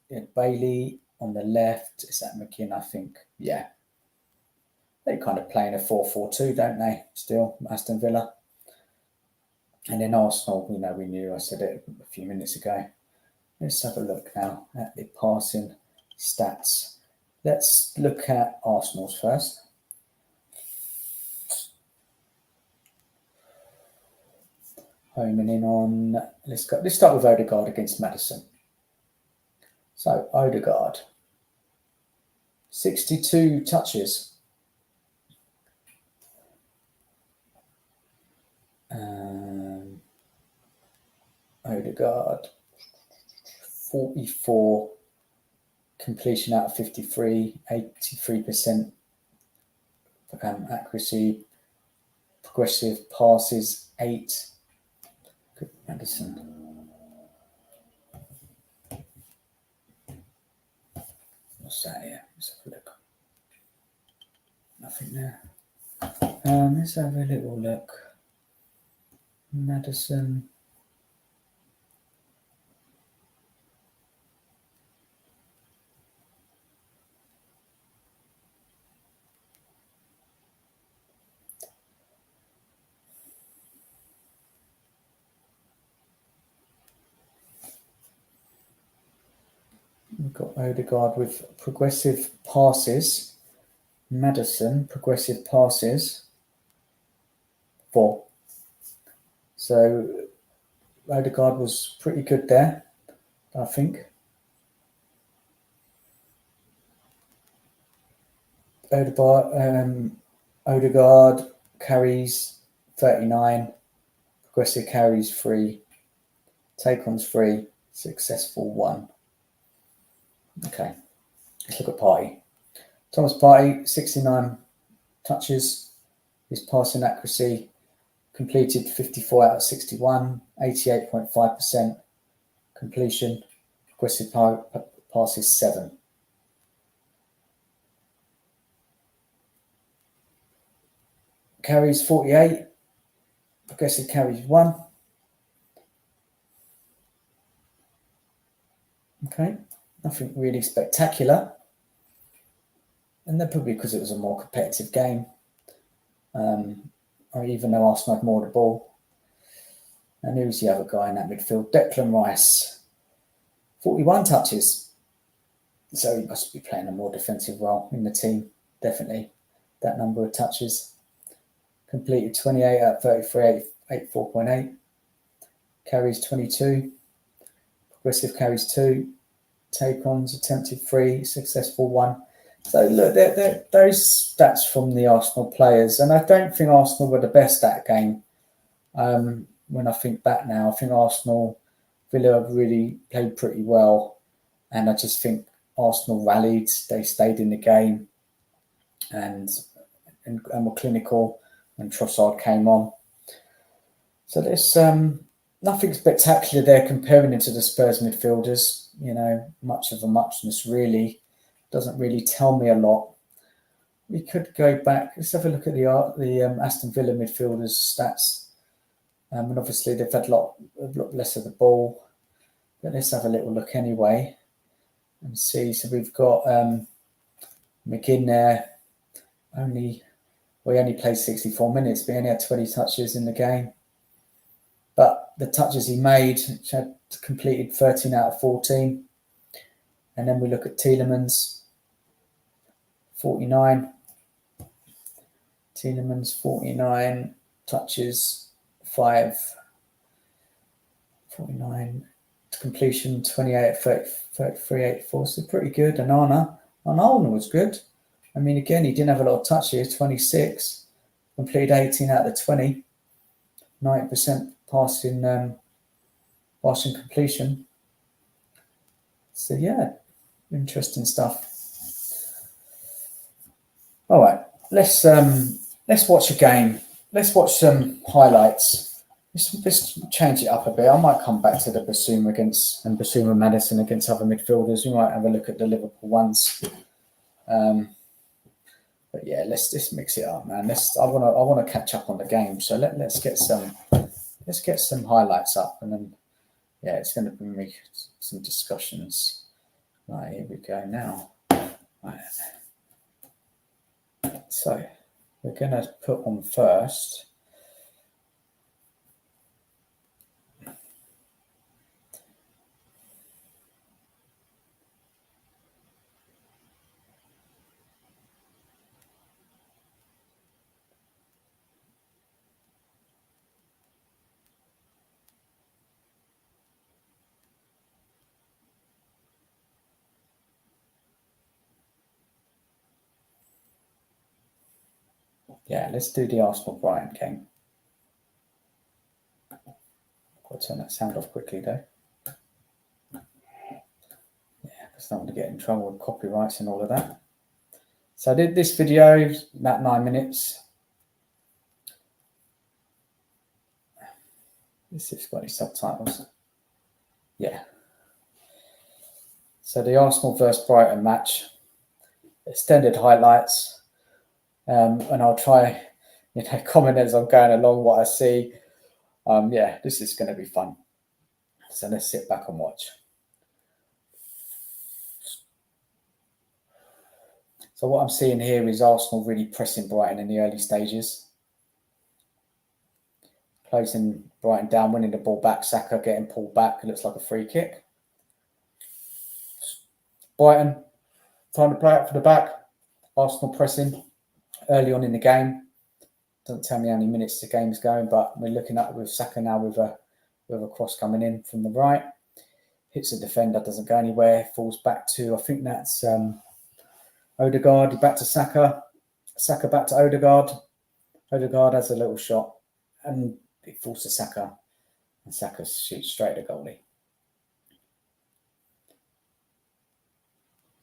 you had Bailey. On the left, is that McKinn, I think? Yeah. They kind of play in a 4-4-2, don't they? Still, Aston Villa. And then Arsenal, we knew, I said it a few minutes ago. Let's have a look now at the passing stats. Let's look at Arsenal's first. Homing in on, let's start with Odegaard against Maddison. So Odegaard, 62 touches. Odegaard, 44 completion out of 53, 83% accuracy, progressive passes 8. Good, Maddison. What's that here? Let's have a look. Nothing there. Let's have a little look. Maddison. We've got Odegaard with progressive passes. Maddison, progressive passes. 4. So Odegaard was pretty good there, I think. Odegaard carries 39, progressive carries 3, take-ons 3, successful 1. Okay, let's look at Partey. Thomas Partey, 69 touches. His passing accuracy completed 54 out of 61, 88.5% completion. Progressive passes 7. Carries 48, progressive carries 1. Okay, nothing really spectacular. And then probably because it was a more competitive game, or even though Arsenal had more of the ball. And who's the other guy in that midfield? Declan Rice, 41 touches. So he must be playing a more defensive role in the team, definitely. That number of touches. Completed 28 out of 33, 84.8. Carries 22. Progressive carries 2. Take-ons attempted 3, successful 1. So look, those stats from the Arsenal players, and I don't think Arsenal were the best at that game. When I think back now, I think Villa really played pretty well, and I just think Arsenal rallied. They stayed in the game, and were clinical when Trossard came on. So there's nothing spectacular there comparing it to the Spurs midfielders. Much of a muchness really. Doesn't really tell me a lot. We could go back. Let's have a look at the Aston Villa midfielders' stats. And obviously they've had a lot less of the ball. But let's have a little look anyway and see. So we've got McGinn there. He only played 64 minutes, but he only had 20 touches in the game. But the touches he made, which had completed 13 out of 14. And then we look at Tielemans, 49. Tielemans, 49 touches, 5. 49 to completion, 28, 33, 84. So pretty good. And Arna was good. I mean, again, he didn't have a lot of touches, 26. Completed 18 out of the 20. 90% passing completion. So yeah, interesting stuff. All right, let's watch a game. Let's watch some highlights. Let's change it up a bit. I might come back to the Basuma Maddison against other midfielders. We might have a look at the Liverpool ones. But yeah, let's just mix it up, man. I want to catch up on the game. So let's get some highlights up, and then yeah, it's going to bring me some discussions. Right, here we go now. Right. So we're going to put on first. Yeah, let's do the Arsenal-Brighton game. I've got to turn that sound off quickly, though. Yeah, because I don't want to get in trouble with copyrights and all of that. So I did this video, about 9 minutes. Let's see if it's got any subtitles. Yeah. So the Arsenal versus Brighton match. Extended highlights. And I'll try, comment as I'm going along what I see. Yeah, this is going to be fun. So let's sit back and watch. So what I'm seeing here is Arsenal really pressing Brighton in the early stages. Closing Brighton down, winning the ball back. Saka getting pulled back. It looks like a free kick. Brighton trying to play out for the back. Arsenal pressing early on in the game. Doesn't tell me how many minutes the game's going, but we're looking at with Saka now with a cross coming in from the right. Hits a defender, doesn't go anywhere. Falls back to, I think that's Odegaard. Back to Saka. Saka back to Odegaard. Odegaard has a little shot, and it falls to Saka, and Saka shoots straight at the goalie.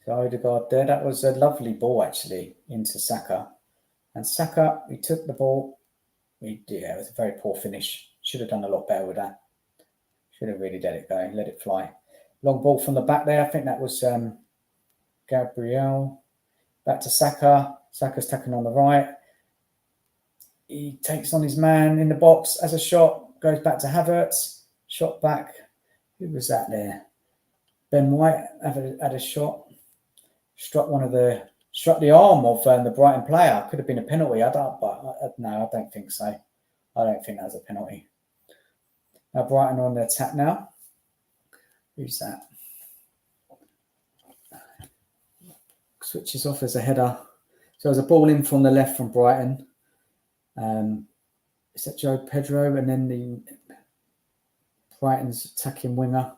So Odegaard there, that was a lovely ball actually into Saka. And Saka, he took the ball. It was a very poor finish. Should have done a lot better with that. Should have really let it go, let it fly. Long ball from the back there. I think that was Gabriel. Back to Saka. Saka's tackling on the right. He takes on his man in the box as a shot. Goes back to Havertz. Shot back. Who was that there? Ben White had a shot. Struck the arm of the Brighton player. Could have been a penalty. No, I don't think so. I don't think that was a penalty. Now Brighton on the attack now. Who's that? Switches off as a header. So there's a ball in from the left from Brighton. Is that Joe Pedro? And then the Brighton's attacking winger.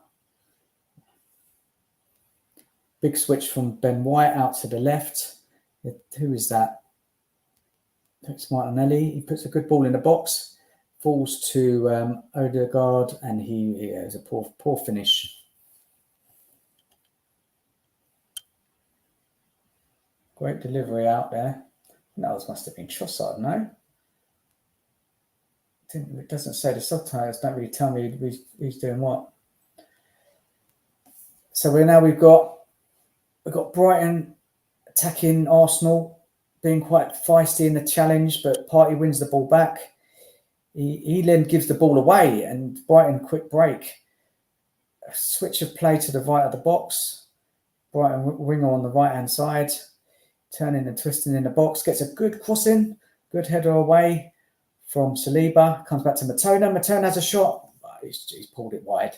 Big switch from Ben White out to the left. Who is that? It's Martinelli. He puts a good ball in the box. Falls to Odegaard, and he has a poor finish. Great delivery out there. That must have been Trossard, no? It doesn't say, the subtitles don't really tell me who's doing what. So we've got Brighton attacking Arsenal, being quite feisty in the challenge, but Partey wins the ball back. He then gives the ball away, and Brighton quick break. A switch of play to the right of the box. Brighton winger on the right-hand side, turning and twisting in the box, gets a good crossing, good header away from Saliba, comes back to Matona. Matona has a shot, but he's pulled it wide.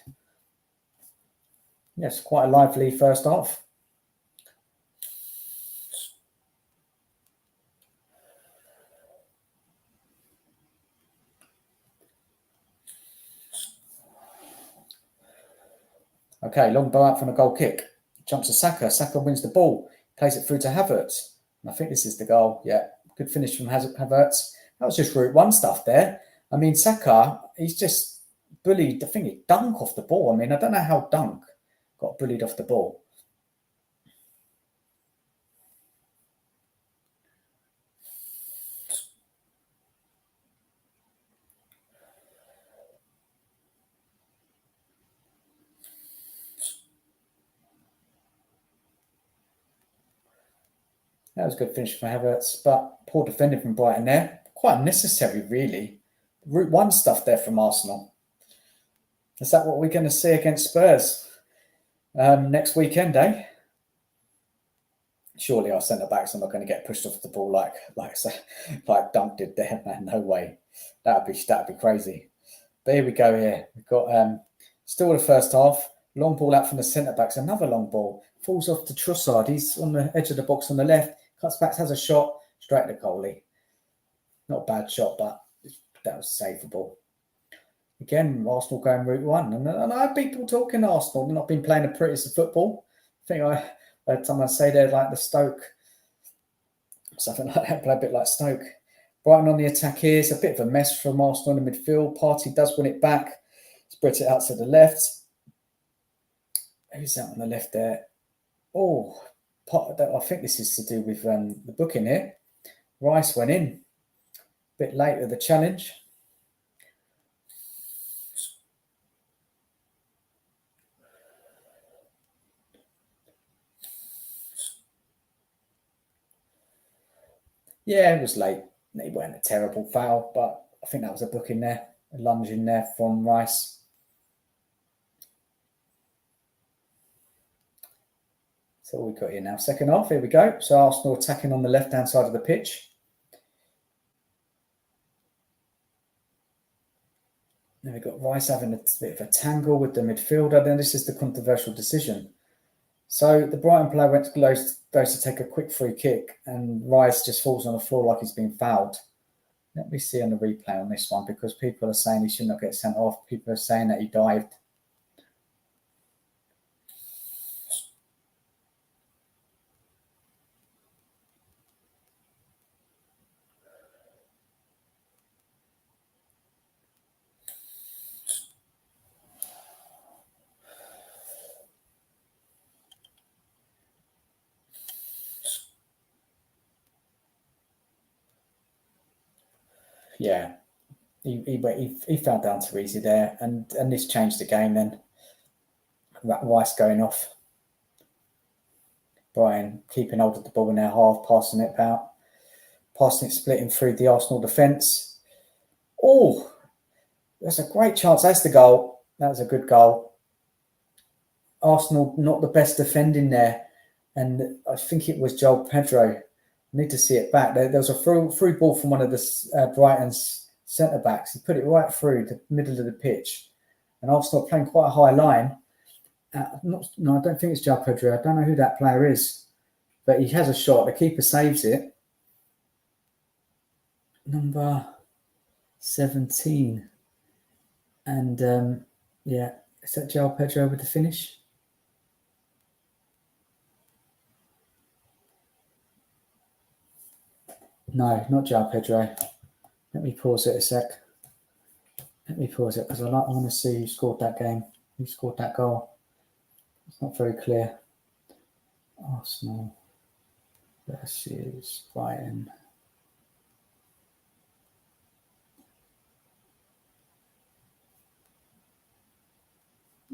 Yes, quite a lively first half. Okay, long ball out from a goal kick. Jumps to Saka. Saka wins the ball. Plays it through to Havertz. And I think this is the goal. Yeah, good finish from Havertz. That was just Route 1 stuff there. I mean, Saka, he's just bullied. I think he dunked off the ball. I mean, I don't know how Dunk got bullied off the ball. That was a good finish from Havertz, but poor defending from Brighton there. Quite unnecessary, really. Route 1 stuff there from Arsenal. Is that what we're going to see against Spurs next weekend, eh? Surely our centre-backs are not going to get pushed off the ball like Dunk did there, man. No way. That'd be crazy. But here we go here. We've got still the first half. Long ball out from the centre-backs. Another long ball. Falls off to Trossard. He's on the edge of the box on the left. Cuts back, has a shot. Straight to goalie. Not a bad shot, but that was savable. Again, Arsenal going Route 1. And I have people talking Arsenal. They've not been playing the prettiest of football. I think I heard someone say they're like the Stoke. Something like that. Play a bit like Stoke. Brighton on the attack here. It's a bit of a mess from Arsenal in the midfield. Partey does win it back. Spreads it out to the left. Who's that on the left there? Oh, I think this is to do with the booking here. Rice went in. A bit late with the challenge. Yeah, it was late. It wasn't a terrible foul, but I think that was a booking there. A lunge in there from Rice. So what we've got here now. Second half, here we go. So Arsenal attacking on the left-hand side of the pitch. Then we've got Rice having a bit of a tangle with the midfielder. Then this is the controversial decision. So the Brighton player goes to take a quick free kick, and Rice just falls on the floor like he's been fouled. Let me see on the replay on this one, because people are saying he should not get sent off. People are saying that he dived. Yeah, he fell down too easy there, and this changed the game then. Rice going off. Brighton keeping hold of the ball in their half, passing it splitting through the Arsenal defence. Oh, that's a great chance. That's the goal. That was a good goal. Arsenal not the best defending there, and I think it was Joel Pedro. I need to see it back. There was a through ball from one of the Brighton's centre backs. He put it right through the middle of the pitch, and Arsenal playing quite a high line. I don't think it's Joel Pedro. I don't know who that player is, but he has a shot. The keeper saves it. Number 17, and is that Joel Pedro with the finish? No, not Joel Pedro. Let me pause it a sec. Let me pause it because I want to see who scored that game. Who scored that goal? It's not very clear. Arsenal versus Brighton.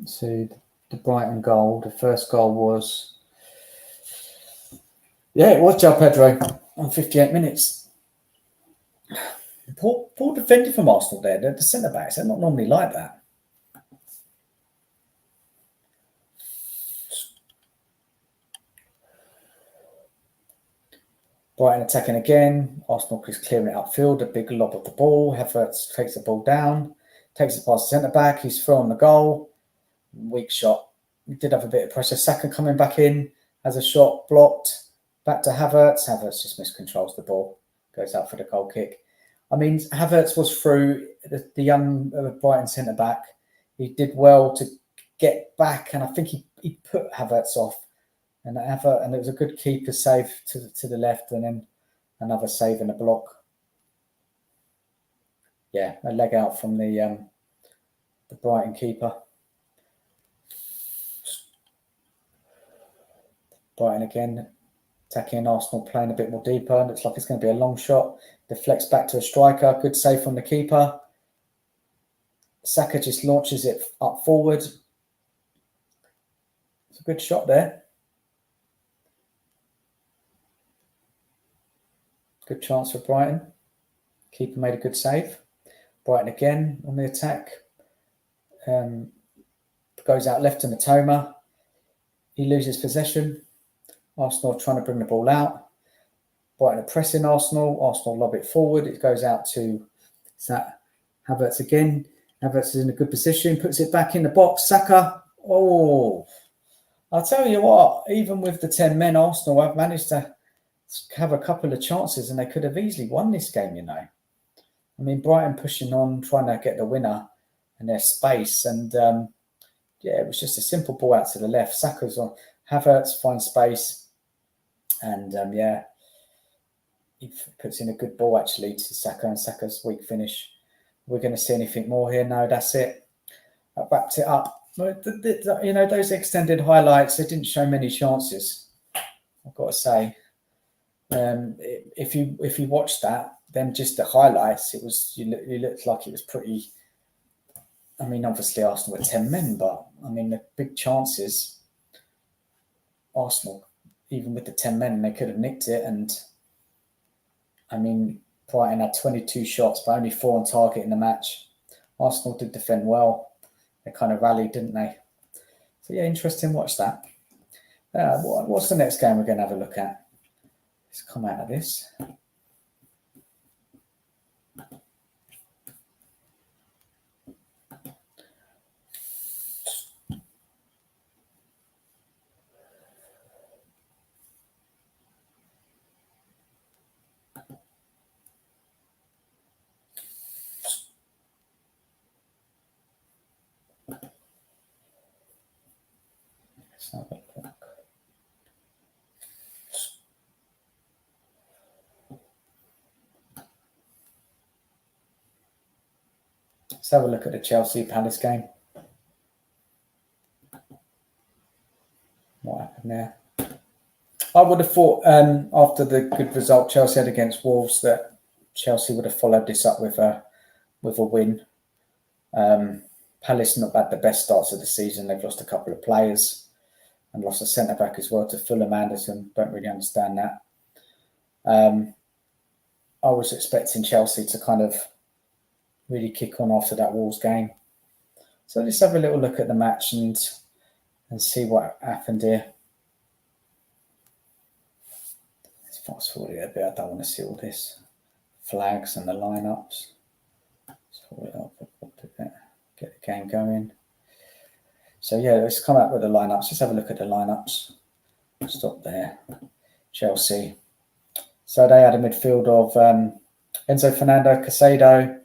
So the Brighton goal, the first goal was, it was João Pedro on 58 minutes. Poor defending from Arsenal there. The centre backs, they're not normally like that. Brighton attacking again. Arsenal is clearing it upfield. A big lob of the ball. Havertz takes the ball down, takes it past the centre back. He's through on the goal. Weak shot. He did have a bit of pressure. Saka coming back in, has a shot blocked. Back to Havertz. Havertz just miscontrols the ball. Goes out for the goal kick. I mean, Havertz was through the young Brighton centre back. He did well to get back, and I think he put Havertz off. And it was a good keeper save to the left, and then another save and a block. Yeah, a leg out from the Brighton keeper. Brighton again attacking. Arsenal playing a bit more deeper. Looks like it's going to be a long shot. Deflects back to a striker. Good save from the keeper. Saka just launches it up forward. It's a good shot there. Good chance for Brighton. Keeper made a good save. Brighton again on the attack. Goes out left to Matoma. He loses possession. Arsenal trying to bring the ball out. Brighton are pressing Arsenal. Arsenal lob it forward. It goes out to Havertz again. Havertz is in a good position. Puts it back in the box. Saka. Oh, I'll tell you what. Even with the 10 men, Arsenal have managed to have a couple of chances, and they could have easily won this game, you know. I mean, Brighton pushing on, trying to get the winner and their space. And it was just a simple ball out to the left. Saka's on. Havertz finds space. And he puts in a good ball actually to Saka, and Saka's weak finish. We're going to see anything more here? No, that's it. That wrapped it up. You know, those extended highlights, they didn't show many chances, I've got to say. If you watch that, then just the highlights, it looked like it was pretty. I mean, obviously Arsenal were 10 men, but I mean the big chances. Arsenal, even with the 10 men, they could have nicked it. And I mean, Brighton had 22 shots, but only 4 on target in the match. Arsenal did defend well. They kind of rallied, didn't they? So yeah, interesting. Watch that. What's the next game we're going to have a look at? Let's come out of this. Let's have a look. Let's have a look at the Chelsea Palace game. What happened there? I would have thought after the good result Chelsea had against Wolves that Chelsea would have followed this up with a win. Palace not had the best starts of the season. They've lost a couple of players and lost a centre back as well to Fulham Anderson. Don't really understand that. I was expecting Chelsea to kind of really kick on after that Wolves game. So let's have a little look at the match and see what happened here. Let's fast forward it a bit. I don't want to see all this flags and the lineups. Let's hold it up a bit, get the game going. So yeah, let's come up with the lineups. Let's have a look at the lineups. Stop there. Chelsea. So they had a midfield of Enzo Fernando, Caicedo,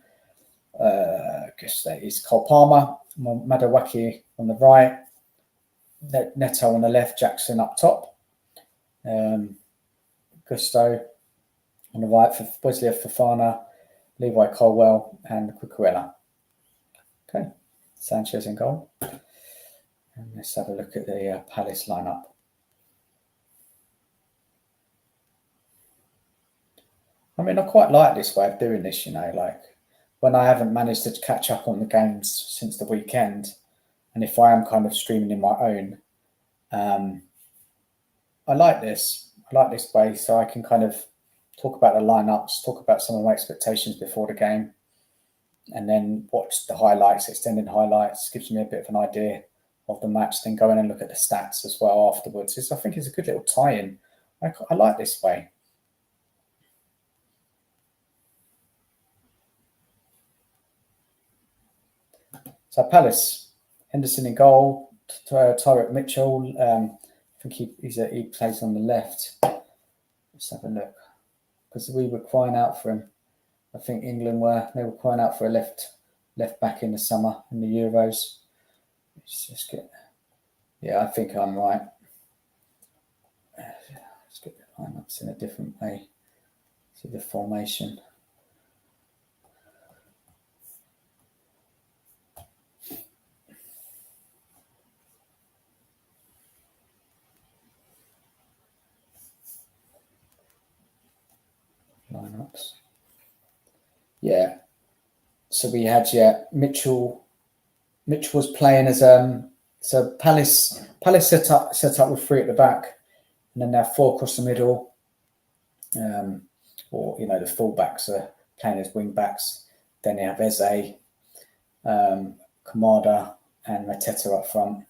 I guess that is Cole Palmer, Madueke on the right, Neto on the left, Jackson up top, Gusto on the right for Wesley Fofana, Levi Colwell, and Cucurella. Okay, Sanchez in goal. And let's have a look at the Palace lineup. I mean, I quite like this way of doing this, you know, like when I haven't managed to catch up on the games since the weekend, and if I am kind of streaming in my own, I like this. I like this way, so I can kind of talk about the lineups, talk about some of my expectations before the game, and then watch the highlights, extended highlights, gives me a bit of an idea of the match, then go in and look at the stats as well afterwards. I think it's a good little tie-in. I like this way. So Palace, Henderson in goal, Tyreek Mitchell. I think he plays on the left. Let's have a look, because we were crying out for him. I think England were crying out for a left back in the summer in the Euros. Let's just get. Yeah, I think I'm right. Let's get the lineups in a different way. See the formation. Lineups. Yeah. So we had Mitchell. Mitchell was playing as so Palace set up with three at the back, and then they have four across the middle. Or the fullbacks are playing as wing backs. Then they have Eze, Kamada, and Mateta up front.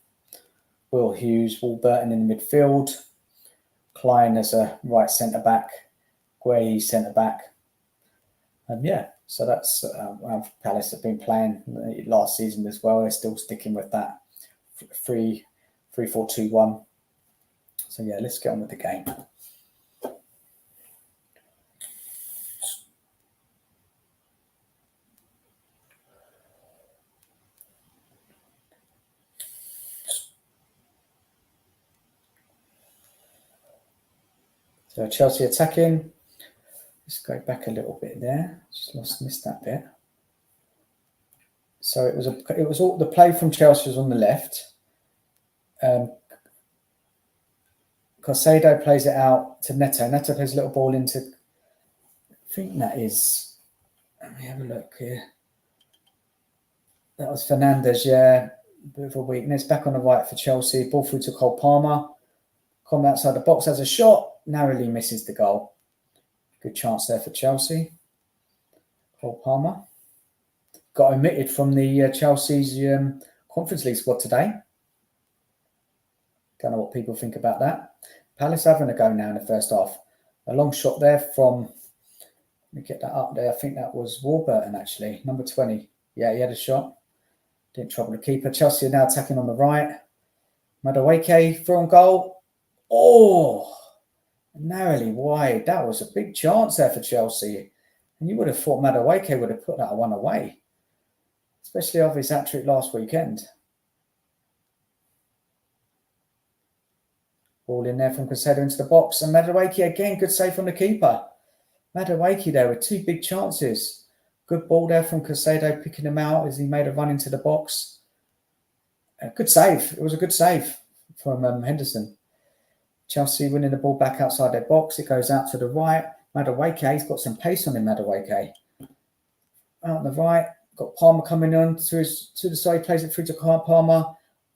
Will Hughes, Warburton in the midfield. Klein as a right centre back. Guehi centre back. So that's how Palace have been playing last season as well. They're still sticking with that 3-4-2-1. So yeah, let's get on with the game. So Chelsea attacking. Let's go back a little bit there. Just missed that bit. So it was all the play from Chelsea was on the left. Caicedo plays it out to Neto. Neto plays a little ball into. I think that is. Let me have a look here. That was Fernandes. Yeah, bit of a weakness. Back on the right for Chelsea. Ball through to Cole Palmer. Come outside the box, has a shot. Narrowly misses the goal. Good chance there for Chelsea. Cole Palmer got omitted from the Chelsea's Conference League squad today. Don't know what people think about that. Palace having a go now in the first half. A long shot there from. Let me get that up there. I think that was Warburton actually, number 20. Yeah, he had a shot. Didn't trouble the keeper. Chelsea are now attacking on the right. Madueke through on goal. Oh, narrowly wide. That was a big chance there for Chelsea. And you would have thought Madueke would have put that one away, especially after his hat-trick last weekend. Ball in there from Crusader into the box. And Madueke again, good save from the keeper. Madueke there with 2 big chances. Good ball there from Crusader, picking him out as he made a run into the box. Good save. It was a good save from Henderson. Chelsea winning the ball back outside their box. It goes out to the right. Madueke, he's got some pace on him, Madueke. Out on the right, got Palmer coming on to the side, plays it through to Palmer.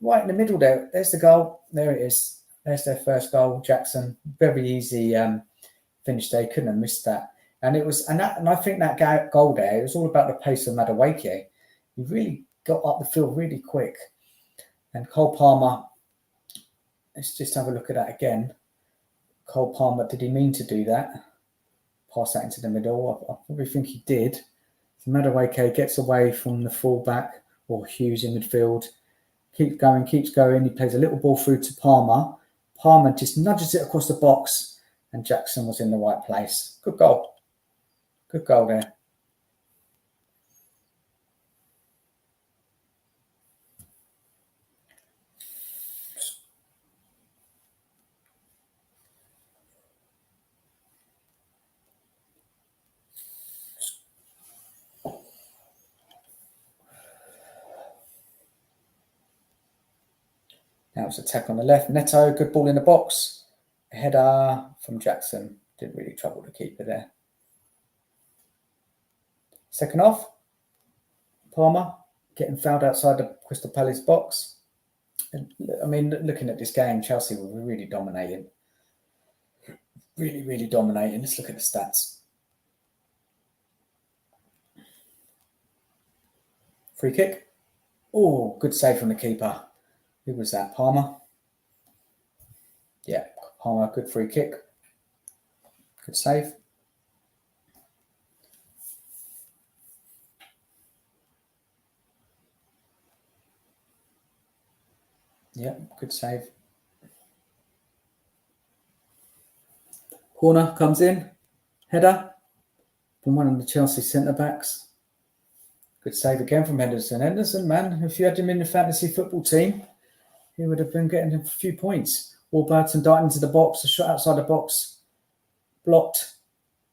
Right in the middle there. There's the goal. There it is. There's their first goal. Jackson, very easy finish there. Couldn't have missed that. And it was, and I think that goal there, it was all about the pace of Madueke. He really got up the field really quick. And Cole Palmer, let's just have a look at that again. Cole Palmer, did he mean to do that? Pass that into the middle. I probably think he did. So Madueke gets away from the fullback or Hughes in midfield. Keeps going. He plays a little ball through to Palmer. Palmer just nudges it across the box, and Jackson was in the right place. Good goal. Good goal there. Now it's attack on the left. Neto, good ball in the box. A header from Jackson. Didn't really trouble the keeper there. Second half. Palmer getting fouled outside the Crystal Palace box. And, I mean, looking at this game, Chelsea were really dominating. Really dominating. Let's look at the stats. Free kick. Oh, good save from the keeper. Who was that? Palmer? Yeah, Palmer, good free kick. Good save. Yeah, good save. Corner comes in. Header from one of the Chelsea centre-backs. Good save again from Henderson. Henderson, man, if you had him in the fantasy football team, he would have been getting a few points. Warburton darting into the box, a shot outside the box. Blocked.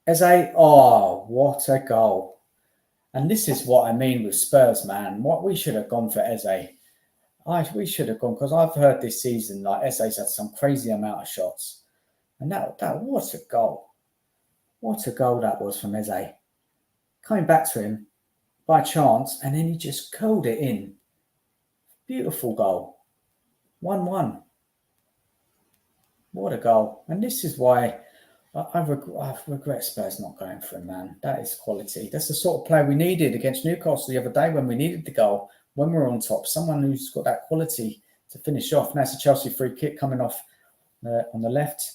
Eze, oh, what a goal. And this is what I mean with Spurs, man. What we should have gone for Eze. We should have gone, because I've heard this season, like, Eze's had some crazy amount of shots. And that what a goal. What a goal that was from Eze. Coming back to him by chance, and then he just curled it in. Beautiful goal. 1-1. What a goal. And this is why I regret Spurs not going for him, man. That is quality. That's the sort of play we needed against Newcastle the other day when we needed the goal, when we were on top. Someone who's got that quality to finish off. Now it's a Chelsea free kick coming off on the left.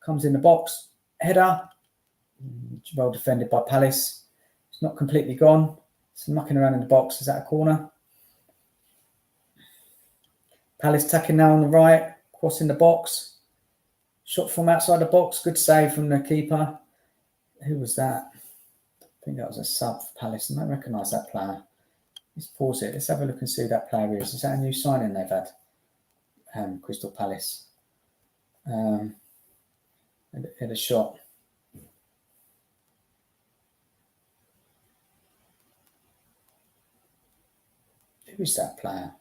Comes in the box. Header. Well defended by Palace. It's not completely gone. It's knocking around in the box. Is that a corner? Palace tacking now on the right. Crossing the box. Shot from outside the box. Good save from the keeper. Who was that? I think that was a sub for Palace. I don't recognise that player. Let's pause it. Let's have a look and see who that player is. Is that a new signing they've had? Crystal Palace. Had a shot. Who is that player?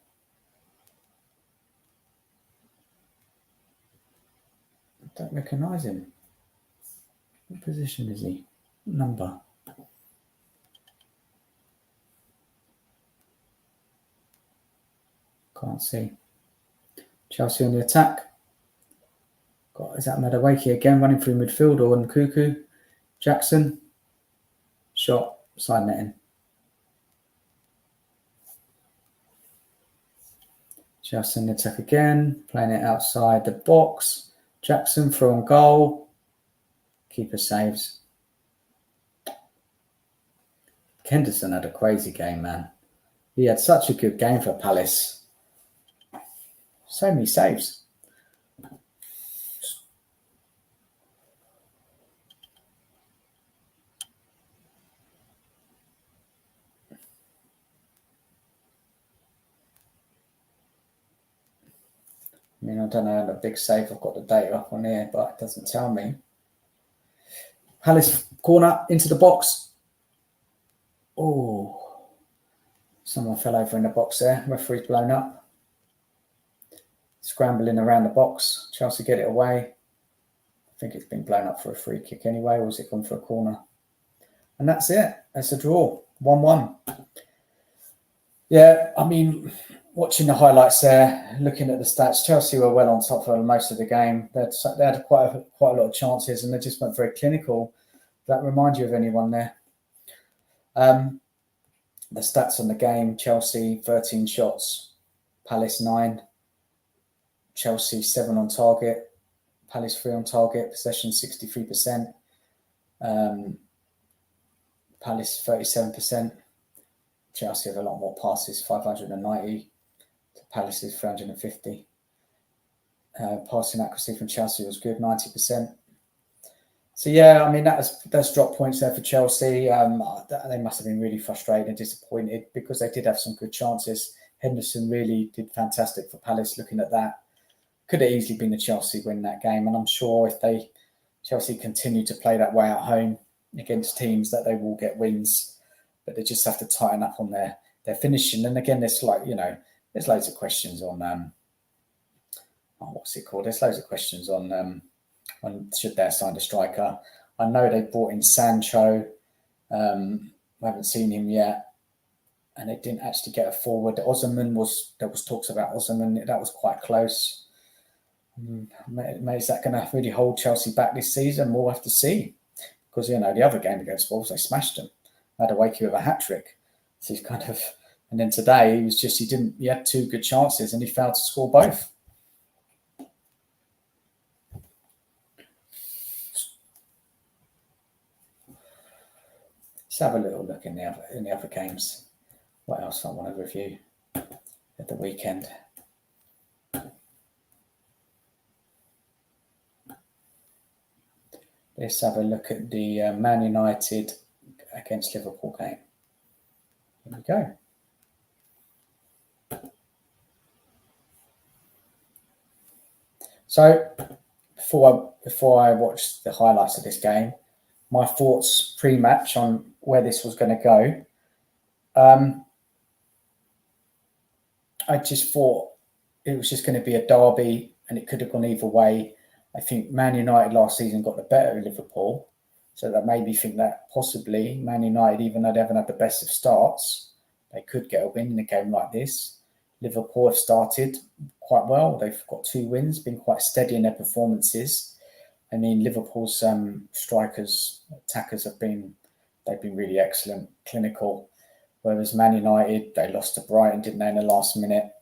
I don't recognise him. What position is he? What number? Can't see. Chelsea on the attack. Is that Madueke again running through midfield or Nkuku? Jackson. Shot. Side netting. Chelsea on the attack again. Playing it outside the box. Jackson through on goal. Keeper saves. Henderson had a crazy game, man. He had such a good game for Palace. So many saves. I mean, I don't know, the big save, I've got the data up on here, but it doesn't tell me. Palace corner into the box. Oh, someone fell over in the box there. Referee's blown up. Scrambling around the box. Chelsea get it away. I think it's been blown up for a free kick anyway, or was it gone for a corner? And that's it. That's a draw. 1-1. Yeah, I mean, watching the highlights there, looking at the stats, Chelsea were well on top for most of the game. They had quite a lot of chances, and they just weren't very clinical. Does that remind you of anyone there? The stats on the game: Chelsea 13 shots, Palace 9, Chelsea 7 on target, Palace 3 on target, possession 63%, Palace 37%. Chelsea have a lot more passes, 590 to Palace's 350. Passing accuracy from Chelsea was good, 90%. So yeah, I mean that's drop points there for Chelsea. They must have been really frustrated and disappointed because they did have some good chances. Henderson really did fantastic for Palace. Looking at that, could have easily been a Chelsea win that game, and I'm sure if Chelsea continue to play that way at home against teams, that they will get wins. But they just have to tighten up on their finishing. And again, there's loads of questions on what's it called? There's loads of questions on should they have signed a striker. I know they brought in Sancho. I haven't seen him yet, and they didn't actually get a forward. There was talks about Osimhen. That was quite close. Is that going to really hold Chelsea back this season? We'll have to see, because the other game against Wolves, they smashed them. Madueke with a hat trick. So he's and then today he had 2 good chances and he failed to score both. Let's have a little look in the other games. What else I want to review at the weekend? Let's have a look at the Man United against Liverpool game. Here we go. So before I watched the highlights of this game, my thoughts pre-match on where this was going to go. I just thought it was just going to be a derby, and it could have gone either way. I think Man United last season got the better of Liverpool, so that made me think that possibly Man United, even though they haven't had the best of starts, they could get a win in a game like this. Liverpool have started quite well. They've got 2 wins, been quite steady in their performances. I mean, Liverpool's attackers they've been really excellent, clinical. Whereas Man United, they lost to Brighton, didn't they, in the last minute?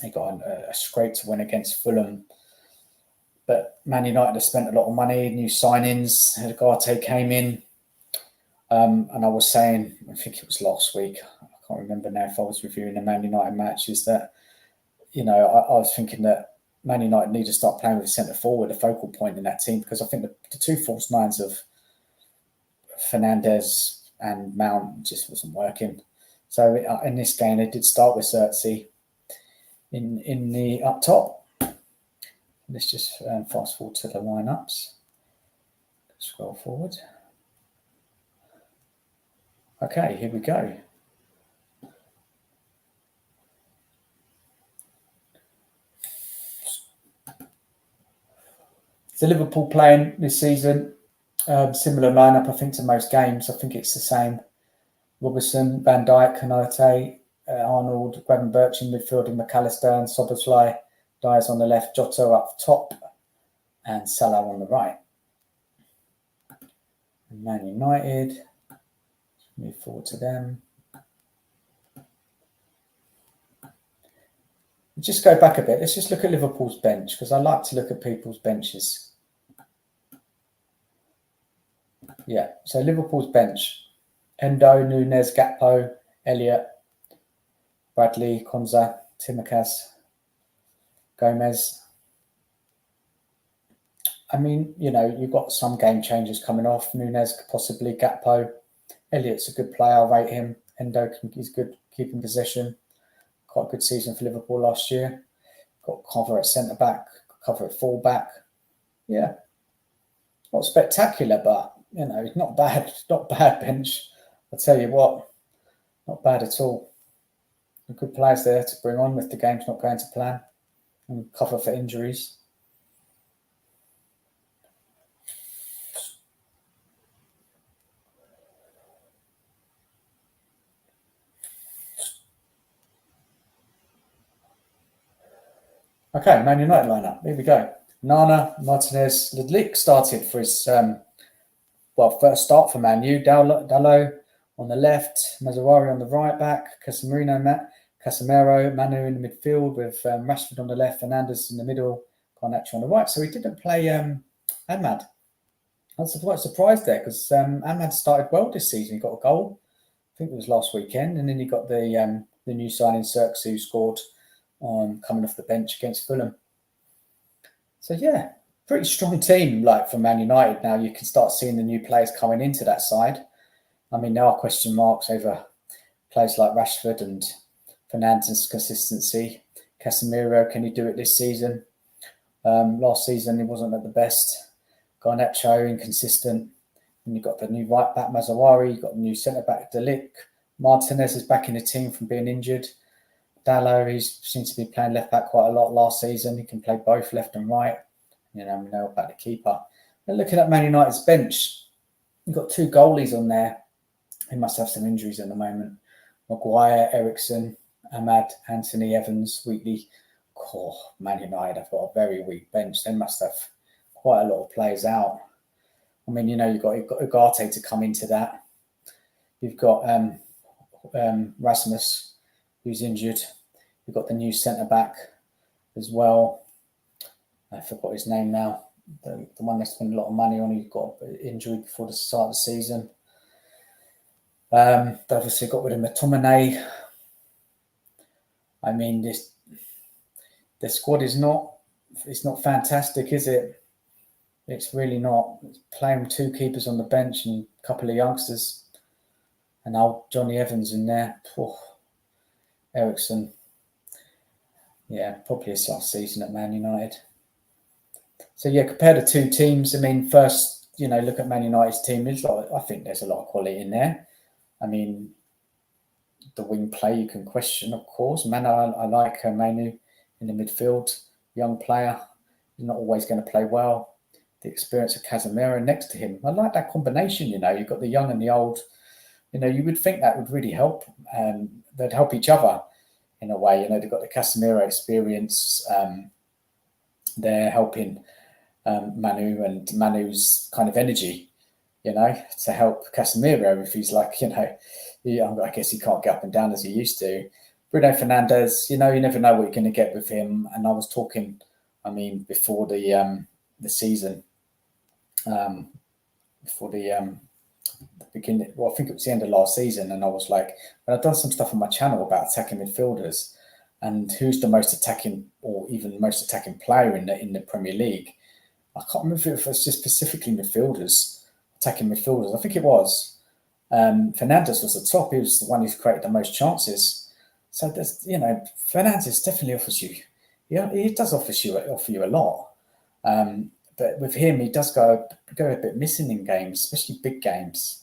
They got a scrape to win against Fulham. But Man United have spent a lot of money, new signings. Ugarte came in. And I was saying, I think it was last week, I can't remember now if I was reviewing the Man United match, is that, I was thinking that Man United need to start playing with a centre forward, a focal point in that team, because I think the 2 false nines of Fernandes and Mount just wasn't working. So in this game, they did start with Xerxes in the up top. Let's just fast forward to the lineups. Scroll forward. Okay, here we go. So Liverpool playing this season, similar lineup, I think, to most games. I think it's the same. Robertson, Van Dijk, Konate, Arnold, Gravenberch in midfield, and McAllister and Szoboszlai. Dyer's on the left, Jota up top, and Salah on the right. And Man United, move forward to them. Just go back a bit. Let's just look at Liverpool's bench, because I like to look at people's benches. Yeah, so Liverpool's bench: Endo, Núñez, Gakpo, Elliott, Bradley, Konza, Tsimikas, Gomez. I mean, you've got some game changers coming off. Núñez, possibly. Gakpo. Elliott's a good player. I'll rate him. Endo is good keeping possession. Quite a good season for Liverpool last year. got cover at centre back, cover at full back. Yeah, not spectacular, but it's not bad. Not bad bench. I tell you what, not bad at all. Good players there to bring on if the game's not going to plan, and cover for injuries. Okay, Man United lineup. Here we go. Nana, Martinez, Ledlick started for his first start for Man U. Dalot on the left, Mazzarri on the right back, Casemiro, Manu in the midfield with Rashford on the left, Fernandes in the middle, Garnacho on the right. So he didn't play Ahmad. I was quite surprised there because Ahmad started well this season. He got a goal, I think it was last weekend, and then you got the new signing Cirks who scored coming off the bench against Fulham. So yeah, pretty strong team like for Man United. Now you can start seeing the new players coming into that side. I mean, there are question marks over players like Rashford and Fernandes' consistency. Casemiro, can he do it this season? Last season he wasn't at the best. Garnacho, inconsistent. And you've got the new right back Mazzarri, you've got the new centre back Delic. Martinez is back in the team from being injured. Dalot, he seems to be playing left back quite a lot last season. He can play both left and right. We know about the keeper. And looking at Man United's bench, you've got 2 goalies on there. He must have some injuries at the moment. Maguire, Ericsson, Ahmad, Anthony, Evans, Wheatley. Man United have got a very weak bench. They must have quite a lot of players out. I mean, you've got Ugarte to come into that. You've got Rasmus, who's injured. You've got the new centre-back as well. I forgot his name now. The one they spent a lot of money on, he got injured before the start of the season. They obviously got rid of McTominay. I mean, the squad is not fantastic, is it? It's really not. It's playing 2 keepers on the bench and a couple of youngsters. And now Johnny Evans in there. Ericsson. Yeah, probably his last season at Man United. So yeah, compare the 2 teams. I mean, first, look at Man United's team. I think there's a lot of quality in there. I mean, the wing play you can question, of course. I like Manu in the midfield. Young player. He's not always going to play well. The experience of Casemiro next to him. I like that combination, You've got the young and the old. You would think that would really help. They'd help each other in a way. They've got the Casemiro experience. They're helping Manu and Manu's kind of energy, to help Casemiro if he's like, I guess he can't get up and down as he used to. Bruno Fernandes, you never know what you're going to get with him. And I was talking, before the season, before the beginning, I think it was the end of last season, and I was like, I've done some stuff on my channel about attacking midfielders and who's the most attacking or even most attacking player in the Premier League. I can't remember if it was just specifically attacking midfielders. I think it was. Fernandes was the top. He was the one who created the most chances. So there's, Fernandes definitely offers you. Yeah, he does offer you a lot. But with him, he does go a bit missing in games, especially big games.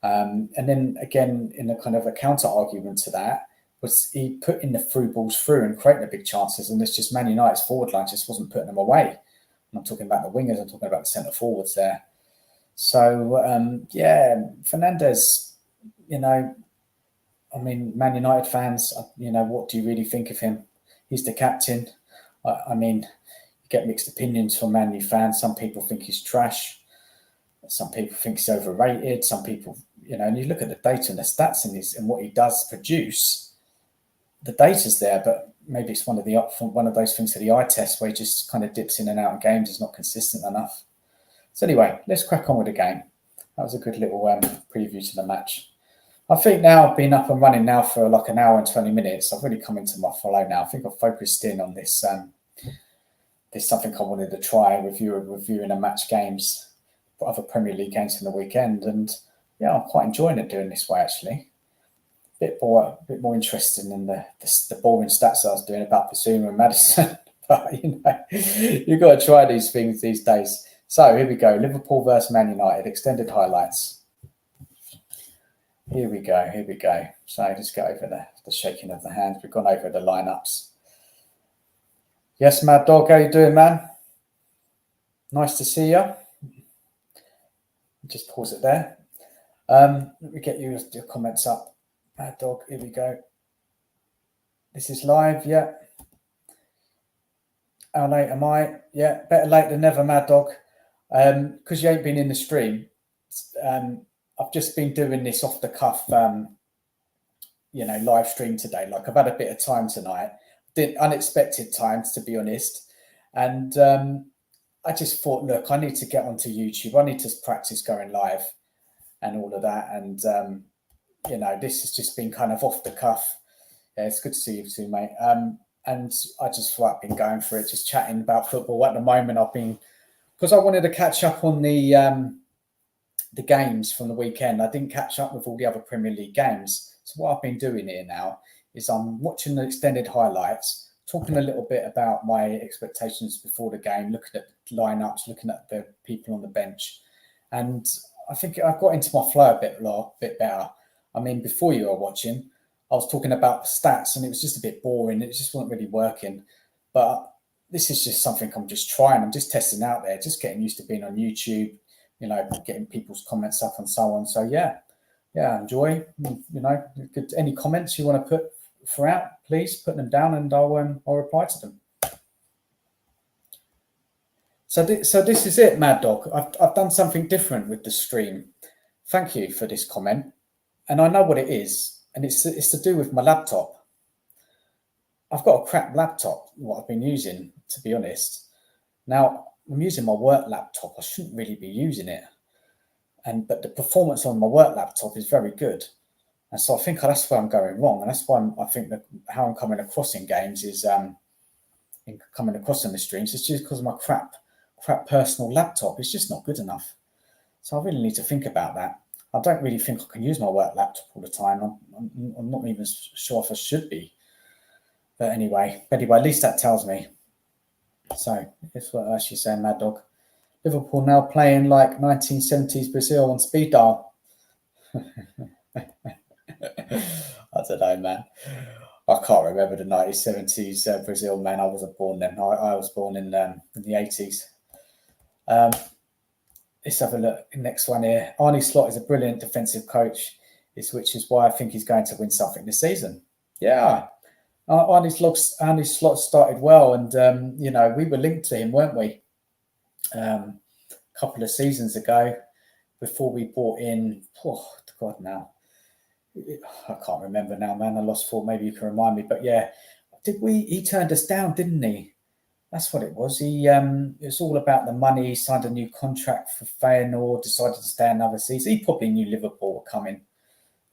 And then again, in a kind of a counter argument to that, was he putting the through balls through and creating the big chances, and it's just Man United's forward line just wasn't putting them away. And I'm talking about the wingers, I'm talking about the centre forwards there. So Fernandes, Man United fans, what do you really think of him? He's the captain. You get mixed opinions from Man U fans. Some people think he's trash. Some people think he's overrated. Some people, and you look at the data and the stats and what he does produce. The data's there, but maybe it's one of those things for the eye test where he just kind of dips in and out of games. Is not consistent enough. So anyway, let's crack on with the game. That was a good little preview to the match. I think now I've been up and running now for like an hour and 20 minutes. I've really come into my follow now. I think I've focused in on this. There's something I wanted to try, reviewing a match games, other Premier League games from the weekend. And yeah, I'm quite enjoying it doing this way, actually. A bit more interesting than the boring stats I was doing about Basuma and Maddison. But, you've got to try these things these days. So here we go. Liverpool versus Man United, extended highlights. Here we go. So let's go over the shaking of the hands. We've gone over the lineups. Yes, Mad Dog, how you doing, man? Nice to see you. Just pause it there. Let me get your comments up. Mad Dog, here we go. This is live, yeah. How late am I? Yeah, better late than never, Mad Dog. Because you ain't been in the stream. I've just been doing this off the cuff, live stream today. Like, I've had a bit of time tonight. Unexpected times, to be honest. And I just thought, look, I need to get onto YouTube. I need to practice going live and all of that. And, this has just been kind of off the cuff. Yeah, it's good to see you too, mate. And I just thought I've been going for it, just chatting about football. At the moment, because I wanted to catch up on the games from the weekend. I didn't catch up with all the other Premier League games. So what I've been doing here now is I'm watching the extended highlights, talking a little bit about my expectations before the game, looking at lineups, looking at the people on the bench. And I think I've got into my flow a bit better. I mean, before you were watching, I was talking about stats and it was just a bit boring. It just wasn't really working. But this is just something I'm just trying. I'm just testing out there, just getting used to being on YouTube, getting people's comments up and so on. So yeah, enjoy. Any comments you want to put throughout, please put them down and I'll reply to them. So this is it, Mad Dog. I've done something different with the stream. Thank you for this comment, and I know what it is. And it's to do with my laptop. I've got a crap laptop, what I've been using, to be honest. Now, I'm using my work laptop. I shouldn't really be using it. But the performance on my work laptop is very good. And so I think that's where I'm going wrong. And that's why I think that how I'm coming across in games is coming across in the streams. It's just because of my crap personal laptop. It's just not good enough. So I really need to think about that. I don't really think I can use my work laptop all the time. I'm not even sure if I should be. But anyway, at least that tells me. So that's what she's saying, Mad Dog. Liverpool now playing like 1970s Brazil on speed dial. I don't know, man. I can't remember the 1970s Brazil, man. I wasn't born then. I was born in the 80s. Let's have a look. Next one here. Arne Slot is a brilliant defensive coach, which is why I think he's going to win something this season. Yeah. Arne Slot started well, and we were linked to him, weren't we? A couple of seasons ago, before we brought in. Oh God, now I can't remember now, man. I lost thought. Maybe you can remind me. But yeah, he turned us down, didn't he? That's what it was. It was all about the money. He signed a new contract for Feyenoord, decided to stay another season. He probably knew Liverpool were coming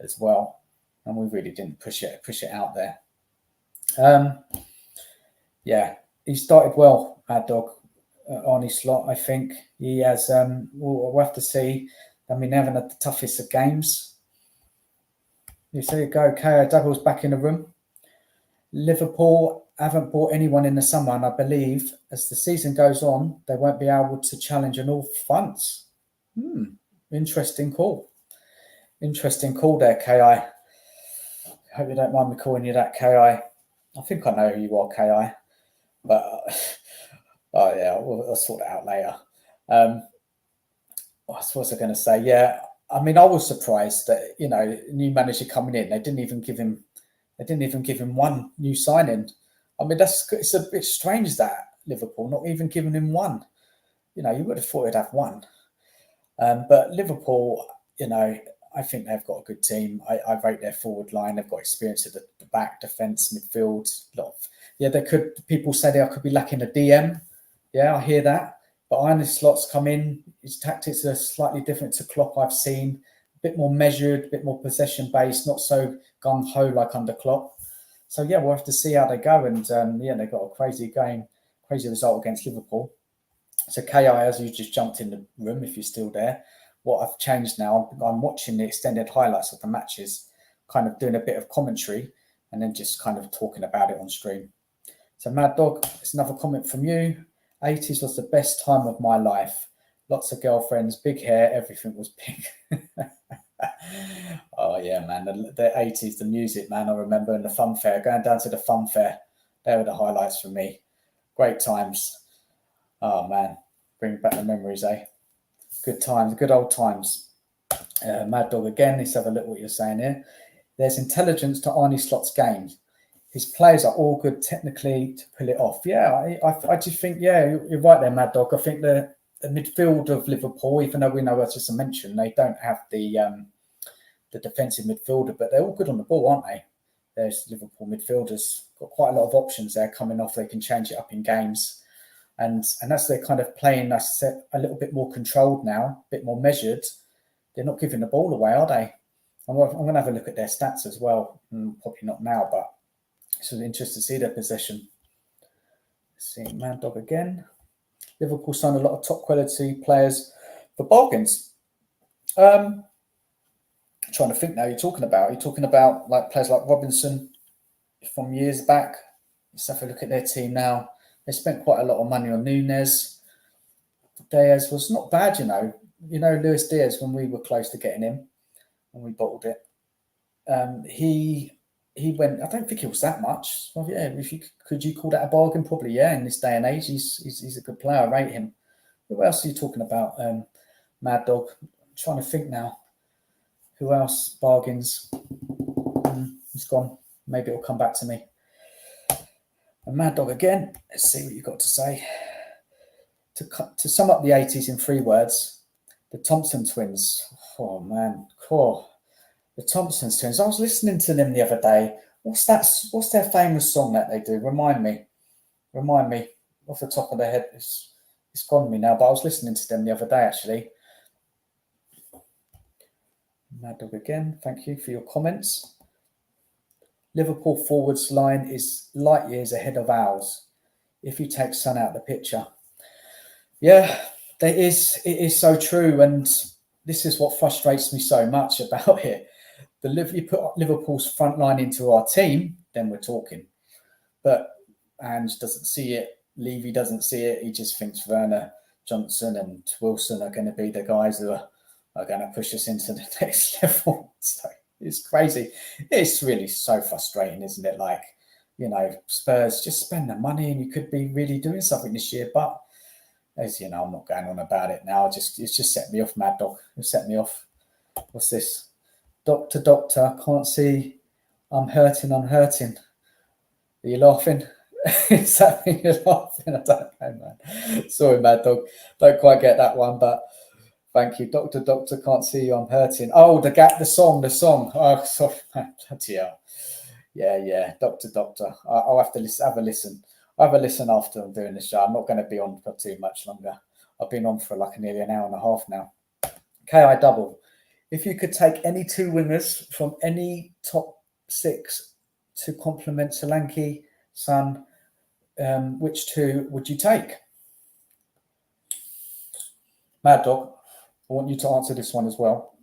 as well, and we really didn't push it out there. He started well, Mad Dog, Arne Slot. I think he has. We'll have to see. I mean, they haven't had the toughest of games. You see it go. KO Douglas back in the room. Liverpool haven't bought anyone in the summer, and I believe as the season goes on, they won't be able to challenge on all fronts. Interesting call. Interesting call there, KI. Hope you don't mind me calling you that, KI. I think I know who you are, KI. But, I'll sort it out later. What was I going to say? Yeah, I mean, I was surprised that, new manager coming in, they didn't even give him one new signing. I mean, it's a bit strange that Liverpool not even giving him one. You would have thought he'd have one. But Liverpool, I think they've got a good team. I rate their forward line. They've got experience at the back, defence, midfield. People say they could be lacking a DM. Yeah, I hear that. But Arne Slot's come in. His tactics are slightly different to Klopp I've seen. A bit more measured, a bit more possession-based, not so gung-ho like under Klopp. So, yeah, we'll have to see how they go. And, they got a crazy result against Liverpool. So, KI, as you just jumped in the room, if you're still there, what I've changed now, I'm watching the extended highlights of the matches, kind of doing a bit of commentary and then just kind of talking about it on stream. So Mad Dog, it's another comment from you. 80s was the best time of my life. Lots of girlfriends, big hair, everything was pink. Oh yeah, man, the 80s, the music, man. I remember in the fun fair, going down to the fun fair. They were the highlights for me. Great times. Oh man, bring back the memories, eh? Good times, good old times. Mad Dog again, let's have a look what you're saying here. There's intelligence to Arnie Slot's games. His players are all good technically to pull it off. Yeah, I just think, yeah, you're right there, Mad Dog. I think the midfield of Liverpool, even though we know, as just mentioned, they don't have the defensive midfielder, but they're all good on the ball, aren't they? There's Liverpool midfielders, got quite a lot of options there coming off. They can change it up in games. And that's their kind of playing, I said, a little bit more controlled now, a bit more measured. They're not giving the ball away, are they? I'm going to have a look at their stats as well. Probably not now, but it's really interesting to see their possession. Let's see, Mad Dog again. Liverpool signed a lot of top quality players for bargains. Trying to think now. You're talking about like players like Robinson from years back. Let's have a look at their team now. They spent quite a lot of money on Núñez. Diaz was not bad, you know. Luis Diaz, when we were close to getting him, when we bottled it, he went. I don't think it was that much. Well, yeah, could you call that a bargain? Probably, yeah. In this day and age, he's a good player. I rate him. Who else are you talking about? Mad Dog. I'm trying to think now. Who else? Bargains. He's gone. Maybe it'll come back to me. And Mad Dog again. Let's see what you've got to say. To sum up the 80s in 3 words, the Thompson twins. Oh man, cool. The Thompson twins. I was listening to them the other day. What's their famous song that they do? Remind me off the top of their head. It's gone me now, but I was listening to them the other day actually. Mad Dog again. Thank you for your comments. Liverpool forwards line is light years ahead of ours. If you take Son out of the picture. Yeah, it is so true. And this is what frustrates me so much about it. You put Liverpool's front line into our team, then we're talking. But Ange doesn't see it. Levy doesn't see it. He just thinks Werner, Johnson and Wilson are going to be the guys who are going to push us into the next level. So it's crazy. It's really so frustrating, isn't it? Like, Spurs just spend the money and you could be really doing something this year. But as you know, I'm not going on about it now. It's just set me off, Mad Dog. It set me off. What's this? Doctor, can't see. I'm hurting. Are you laughing? Is that when you're laughing? I don't know, man. Sorry, Mad Dog. Don't quite get that one, but thank you. Doctor, can't see you. I'm hurting. Oh, the song. Oh, sorry, man. Bloody hell. Yeah. Doctor. I'll have to have a listen. I'll have a listen after I'm doing the show. I'm not going to be on for too much longer. I've been on for like nearly an hour and a half now. KI double. If you could take any 2 wingers from any top 6 to complement Solanke, Son, which 2 would you take? Mad Dog, I want you to answer this one as well.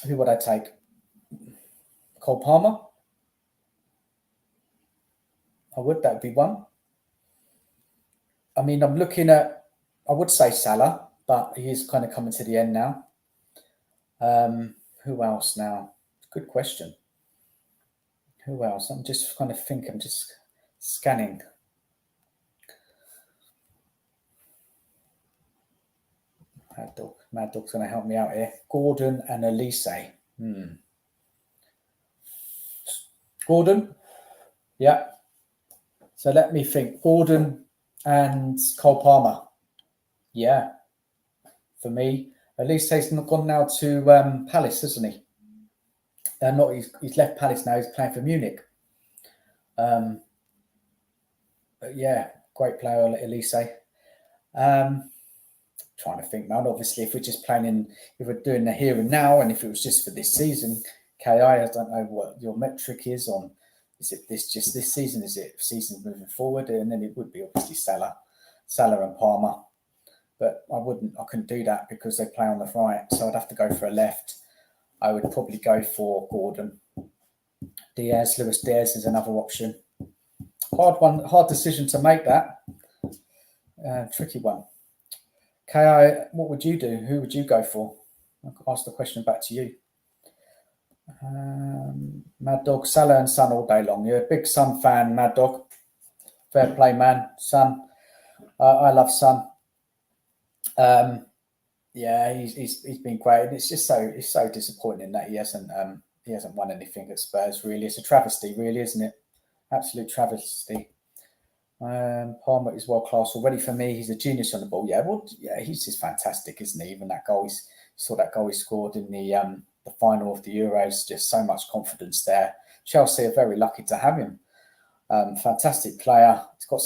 Who would I take? Cole Palmer? I would. That would be one. I mean, I'm looking at, I would say Salah, but he is kind of coming to the end now. Who else now? Good question. Who else? I'm just kind of thinking, I'm just scanning. Mad Dog's going to help me out here. Gordon and Elise. Gordon? Yeah. So let me think. Gordon and Cole Palmer. Yeah. For me. Elise's gone now to Palace, hasn't he? He's left Palace now. He's playing for Munich. But yeah, great player, Elise. Trying to think, man. Obviously, if we're just playing if we're doing the here and now, and if it was just for this season, I don't know what your metric is on. Is it just this season? Is it seasons moving forward? And then it would be obviously Salah and Palmer. But I couldn't do that because they play on the right, so I'd have to go for a left. I would probably go for Gordon. Luis Diaz is another option. Hard decision to make that. Tricky one. KI, what would you do? Who would you go for? I'll ask the question back to you. Mad Dog, Salah and Son all day long. You're a big Son fan, Mad Dog. Fair play, man. Son. I love Son. Yeah, he's been great. And it's so disappointing that he hasn't won anything at Spurs. Really, it's a travesty, really, isn't it? Absolute travesty. Palmer is world class already for me. He's a genius on the ball. Yeah, well, yeah, he's just fantastic, isn't he? Even that goal, saw that goal he scored in the final of the Euros. Just so much confidence there. Chelsea are very lucky to have him. Fantastic player. He's got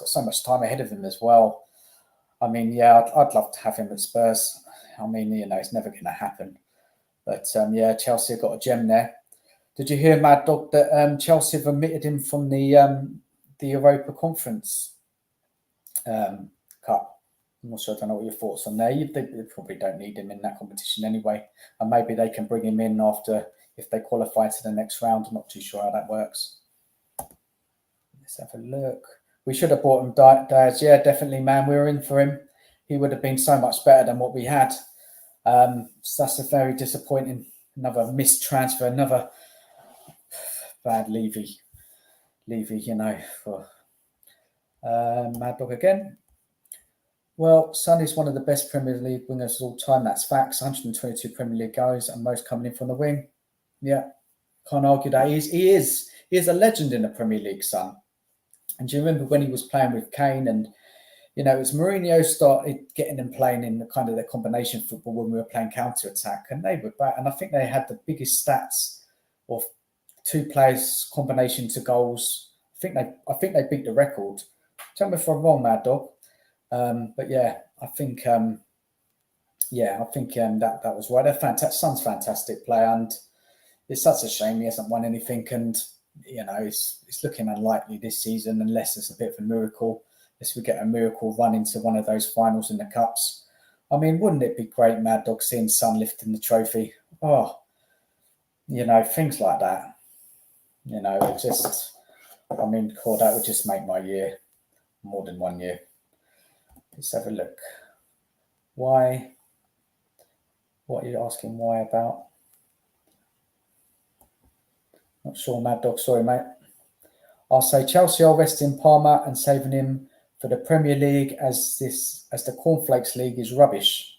so much time ahead of him as well. I mean, yeah, I'd love to have him at Spurs. I mean, it's never going to happen. But yeah, Chelsea have got a gem there. Did you hear, Mad Dog, that Chelsea have omitted him from the Europa Conference Cup? I'm not sure. I don't know what your thoughts on there. They probably don't need him in that competition anyway. And maybe they can bring him in after if they qualify to the next round. I'm not too sure how that works. Let's have a look. We should have bought him Diaz. Yeah, definitely, man. We were in for him. He would have been so much better than what we had. So that's a very disappointing, another missed transfer, another bad Levy, for Mad Dog again. Well, Son is one of the best Premier League wingers of all time. That's facts. 122 Premier League goals and most coming in from the wing. Yeah, can't argue that. He is a legend in the Premier League, Son. And do you remember when he was playing with Kane and, it was Mourinho started getting them playing in the kind of their combination football when we were playing counter-attack, and they were back. And I think they had the biggest stats of two players combination to goals. I think they beat the record. Tell me if I'm wrong, Mad Dog. But yeah, I think that was right. They're fantastic. Son's a fantastic player, and it's such a shame he hasn't won anything. And it's looking unlikely this season unless it's a bit of a miracle. Unless we get a miracle run into one of those finals in the cups. I mean, wouldn't it be great, Mad Dog, seeing Son lifting the trophy? Oh, things like that. It just, I mean, God, that would just make my year, more than 1 year. Let's have a look. Why? What are you asking why about? Not sure, Mad Dog. Sorry, mate. I'll say Chelsea are resting Palmer and saving him for the Premier League as the Cornflakes League is rubbish.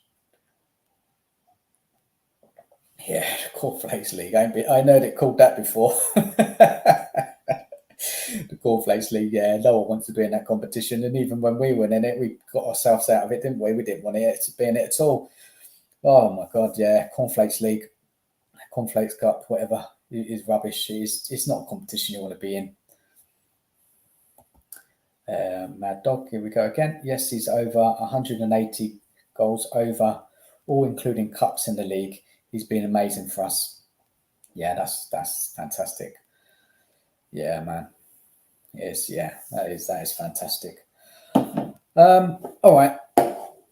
Yeah, the Cornflakes League. I know they called that before. The Cornflakes League, yeah, no one wants to be in that competition. And even when we were in it, we got ourselves out of it, didn't we? We didn't want it to be in it at all. Oh my God, yeah, Cornflakes League, Cornflakes Cup, whatever, is rubbish. It's not a competition you want to be in. Mad Dog, here we go again. Yes, he's over 180 goals over, all including cups in the league. He's been amazing for us. Yeah, that's fantastic. Yeah, man. Yes, yeah, that is fantastic. All right,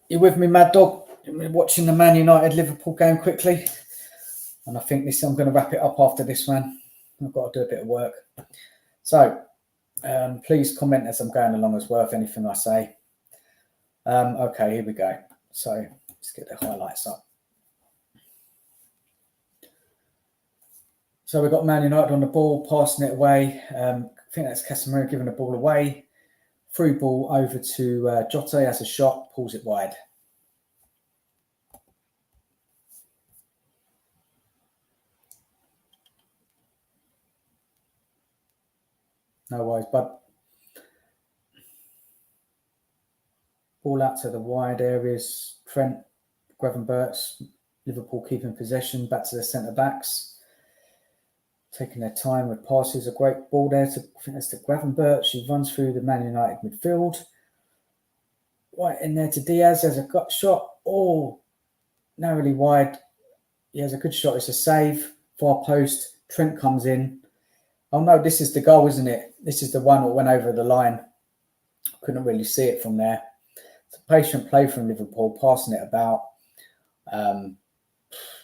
you with me, Mad Dog? We're watching the Man United Liverpool game quickly, and I think I'm going to wrap it up after this one. I've got to do a bit of work. So, please comment as I'm going along as well if anything I say. Okay, here we go. So let's get the highlights up. So we've got Man United on the ball, passing it away. I think that's Casemiro giving the ball away. Through ball over to Jota, has a shot, pulls it wide. No worries, bud. Ball out to the wide areas. Trent, Gravenberch, Liverpool keeping possession, back to the centre-backs. Taking their time with passes. A great ball there. I think that's to Gravenberch. He runs through the Man United midfield. Right in there to Diaz. There's a gut shot. Oh, narrowly wide. He has a good shot. It's a save. Far post. Trent comes in. Oh no, this is the goal, isn't it? This is the one that went over the line. Couldn't really see it from there. It's a patient play from Liverpool, passing it about.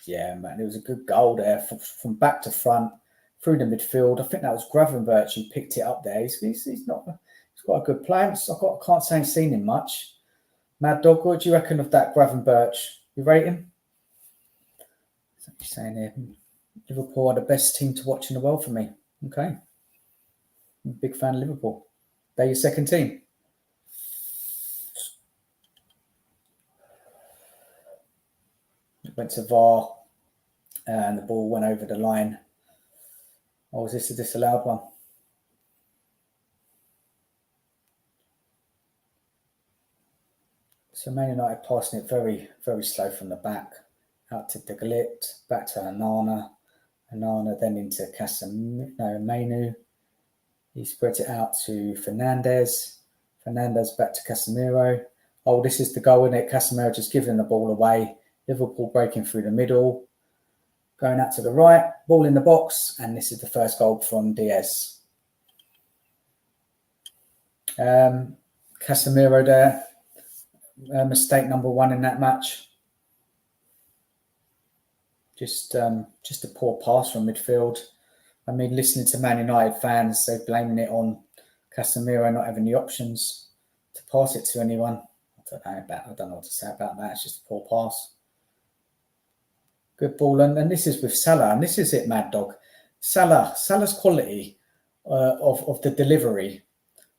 Yeah, man, it was a good goal there from back to front. through the midfield. I think that was Gravenberch who picked it up there. He's got a good play. I can't say I've seen him much. Mad Dog, what do you reckon of that Gravenberch? You rate him? That's what you're saying here. Liverpool are the best team to watch in the world for me. Okay. I'm a big fan of Liverpool. They're your second team. It went to VAR and the ball went over the line. Or was this a disallowed one? So Man United passing it very, very slow from the back. Out to De Ligt, back to Onana. Onana then into Mainu. He spreads it out to Fernandes. Fernandes back to Casemiro. Oh, this is the goal, isn't it? Casemiro just giving the ball away. Liverpool breaking through the middle. Going out to the right. Ball in the box. And this is the first goal from Diaz. Casemiro there. Mistake number 1 in that match. Just a poor pass from midfield. I mean, listening to Man United fans, they're blaming it on Casemiro not having the options to pass it to anyone. I don't know what to say about that. It's just a poor pass. Good ball, and this is with Salah, and this is it, Mad Dog. Salah's quality of the delivery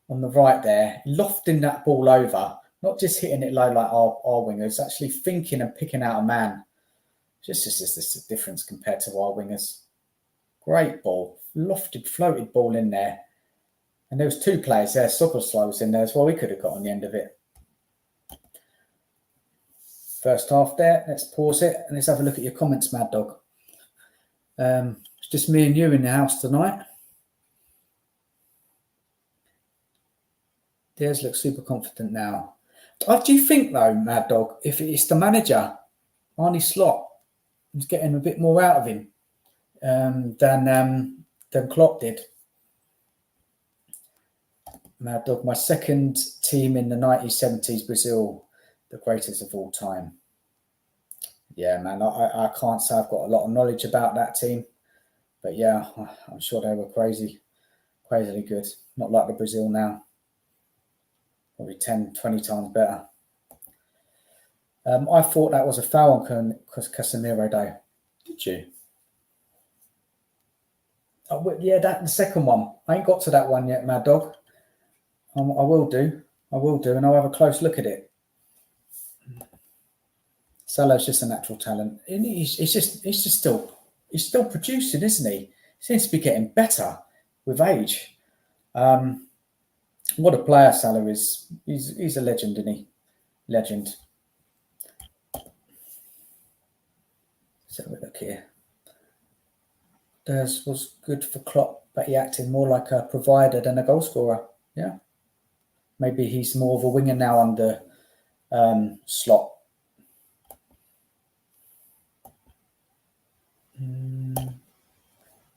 on the right there, lofting that ball over, not just hitting it low like our wingers, actually thinking and picking out a man. Just a difference compared to our wingers. Great ball, lofted, floated ball in there. And there was 2 players there. Soboslai was in there as well. We could have got on the end of it. First half there. Let's pause it and let's have a look at your comments, Mad Dog. It's just me and you in the house tonight. Diaz looks super confident now. Do you think, though, Mad Dog, if it's the manager, Arne Slot, he's getting a bit more out of him than Klopp did? Mad Dog, my second team in the 1970s, Brazil, the greatest of all time. Yeah, man, I can't say I've got a lot of knowledge about that team. But yeah, I'm sure they were crazily good. Not like the Brazil now. Probably 10, 20 times better. I thought that was a foul on Casemiro, though. Did you? Oh, yeah, the second one. I ain't got to that one yet, Mad Dog. I will do, and I'll have a close look at it. Salah's just a natural talent. He's still producing, isn't he? He seems to be getting better with age. What a player Salah is. He's a legend, isn't he? Legend. So we look here. Diaz was good for Klopp, but he acted more like a provider than a goal scorer. Yeah. Maybe he's more of a winger now under Slot.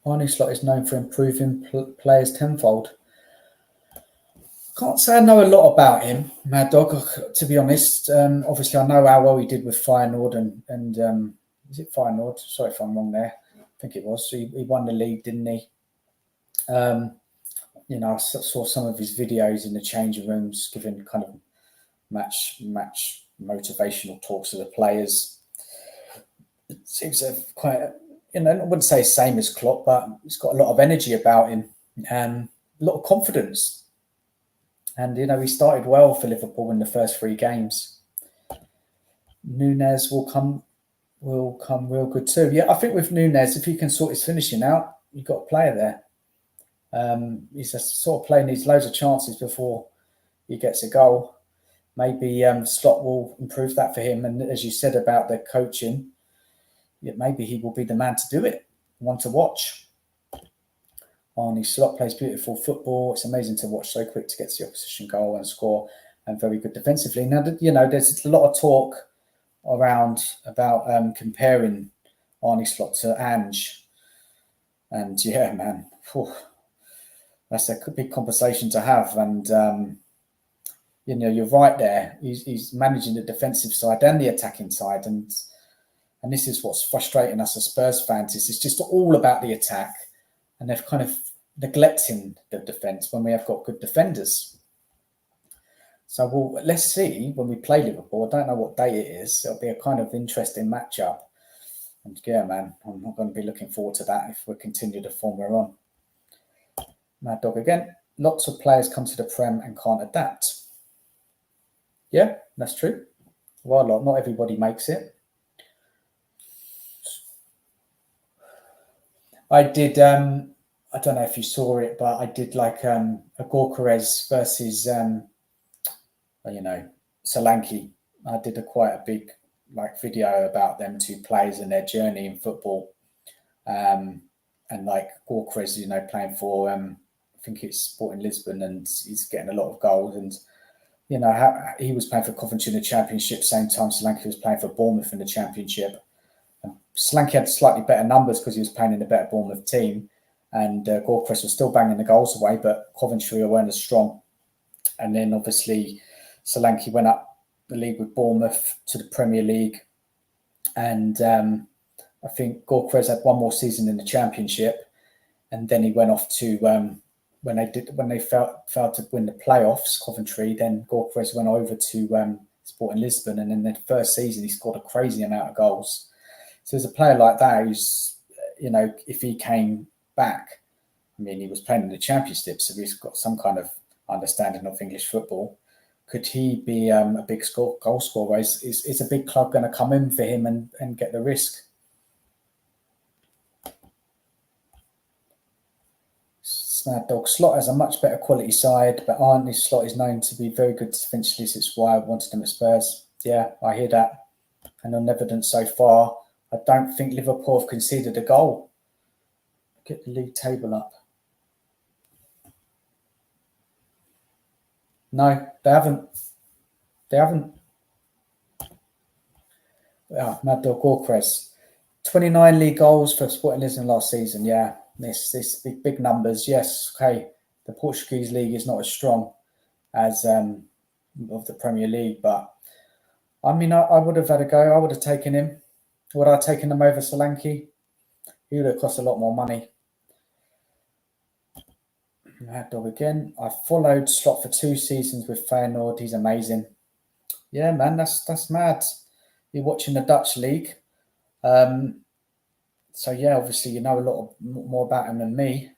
Arne Slot is known for improving players tenfold. Can't say I know a lot about him, Mad Dog, to be honest. Obviously, I know how well he did with Feyenoord and is it Feyenoord? Sorry if I'm wrong there. I think it was. He won the league, didn't he? I saw some of his videos in the changing rooms, giving kind of match motivational talks to the players. It seems to have quite, I wouldn't say same as Klopp, but he's got a lot of energy about him, a lot of confidence. And, he started well for Liverpool in the first 3 games. Nunez will come real good too. Yeah, I think with Nunez, if he can sort his finishing out, you've got a player there. He's a sort of player needs loads of chances before he gets a goal. Maybe Slot will improve that for him. And as you said about the coaching, maybe he will be the man to do it. One to watch. Arne Slot plays beautiful football. It's amazing to watch, so quick to get to the opposition goal and score, and very good defensively. Now, there's a lot of talk around about comparing Arne Slot to Ange. And yeah, man, that's a big conversation to have. And, you're right there. He's managing the defensive side and the attacking side. And this is what's frustrating us as Spurs fans. It's just all about the attack. and they've kind of neglecting the defence when we have got good defenders. So let's see when we play Liverpool. I don't know what day it is. It'll be a kind of interesting matchup. And yeah, man, I'm not going to be looking forward to that if we continue the form we're on. Mad Dog again. Lots of players come to the Prem and can't adapt. Yeah, that's true. Well, not everybody makes it. I did, I don't know if you saw it, but I did like a Gorkarez versus, Solanke. I did quite a big video about them two players and their journey in football. And like Gorkarez, playing for, I think it's Sporting Lisbon, and he's getting a lot of goals. And, how he was playing for Coventry in the Championship, same time Solanke was playing for Bournemouth in the Championship. Solanke had slightly better numbers because he was playing in a better Bournemouth team, and Gorkarez was still banging the goals away, but Coventry weren't as strong. And then obviously Solanke went up the league with Bournemouth to the Premier League, and I think Gorkarez had one more season in the Championship, and then he went off to when they failed to win the playoffs, Coventry. Then Gorkarez went over to Sporting Lisbon, and in the first season he scored a crazy amount of goals. So there's a player like that who's, if he came back, I mean, he was playing in the Championship, so he's got some kind of understanding of English football. Could he be a big goal scorer? Is a big club going to come in for him and get the risk? Mad Dog. Slot has a much better quality side, but Arne's Slot is known to be very good defensively. So it's why I wanted him at Spurs. Yeah, I hear that. And on evidence so far, I don't think Liverpool have conceded a goal. Get the league table up. No, they haven't. Mad Dog Gorkarez. 29 league goals for Sporting Lisbon last season. Yeah, this big numbers. Yes, okay. The Portuguese league is not as strong as of the Premier League, but I mean, I would have had a go. I would have taken him. Would I have taken him over Solanke? He would have cost a lot more money. Mad Dog again. I followed Slot for 2 seasons with Feyenoord. He's amazing. Yeah, man, that's mad. You're watching the Dutch league. So yeah, obviously you know a lot more about him than me.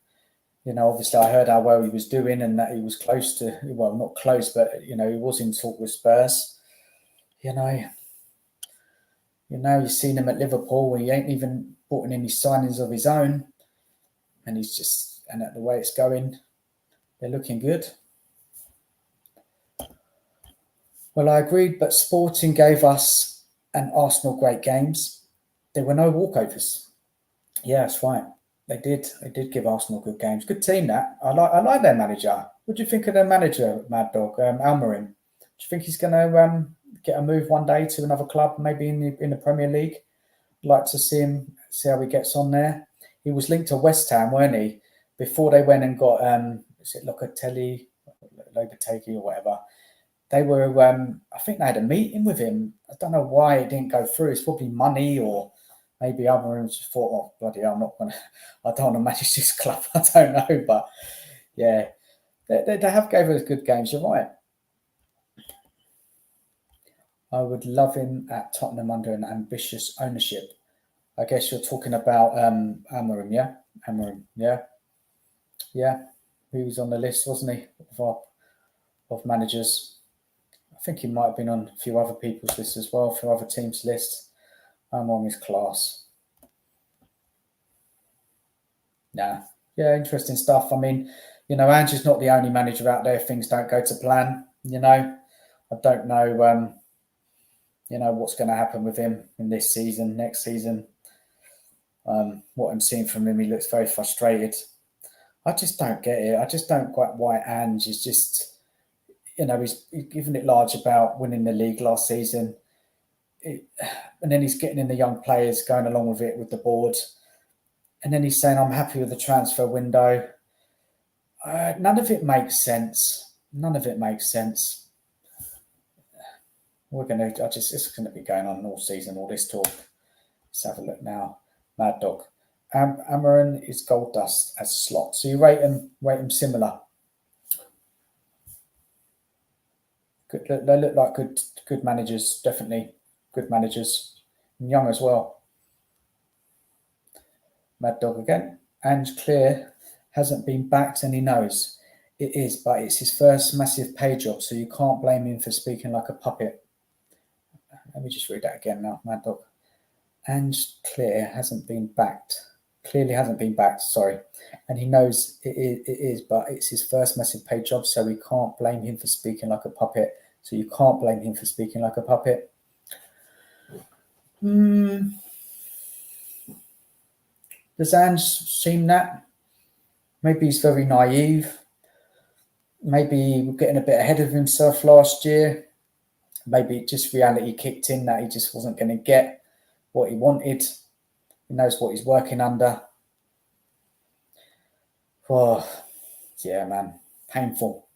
Obviously I heard how well he was doing and that he was close to, well, not close, but he was in talk with Spurs. You've seen him at Liverpool where he ain't even brought in any signings of his own, and at the way it's going, they're looking good. Well, I agreed, but Sporting gave us and Arsenal great games. There were no walkovers. Yeah, that's right. They did. They did give Arsenal good games. Good team, that. I like their manager. What do you think of their manager, Mad Dog, Almiron? Do you think he's going to get a move one day to another club, maybe in the Premier League? I'd like to see how he gets on there. He was linked to West Ham, weren't he? Before they went and got is it Locatelli or whatever. They were I think they had a meeting with him. I don't know why it didn't go through. It's probably money, or maybe Almiron just thought, oh bloody hell, I don't want to manage this club. I don't know, but yeah, they have gave us good games. You're right. I would love him at Tottenham under an ambitious ownership. I guess you're talking about Almiron, yeah? Almiron, yeah. Yeah. He was on the list, wasn't he, of managers? I think he might have been on a few other people's lists as well, a few other teams' lists. Almiron is class. Yeah. Yeah, interesting stuff. I mean, Ange's not the only manager out there. Things don't go to plan, I don't know what's going to happen with him in this season, next season. What I'm seeing from him, he looks very frustrated. I just don't get it. I just don't quite why Ange is just, he's given it large about winning the league last season. And then he's getting in the young players, going along with it with the board. And then he's saying, I'm happy with the transfer window. None of it makes sense. It's going to be going on all season, all this talk. Let's have a look now. Mad Dog. Amarin is gold dust as slot. So you rate him similar. Good, they look like good managers, definitely good managers, and young as well. Mad Dog again. Ange Clear hasn't been backed and he knows it is, but it's his first massive pay job, so you can't blame him for speaking like a puppet. Let me just read that again now, Mad Dog. Ange Clear clearly hasn't been backed, sorry, and he knows it is, but it's his first massive pay job, so we can't blame him for speaking like a puppet. So you can't blame him for speaking like a puppet. Does Ange seem that? Maybe he's very naive. Maybe we're getting a bit ahead of himself last year. Maybe just reality kicked in that he just wasn't going to get what he wanted. He knows what he's working under. Oh, yeah, man. Painful.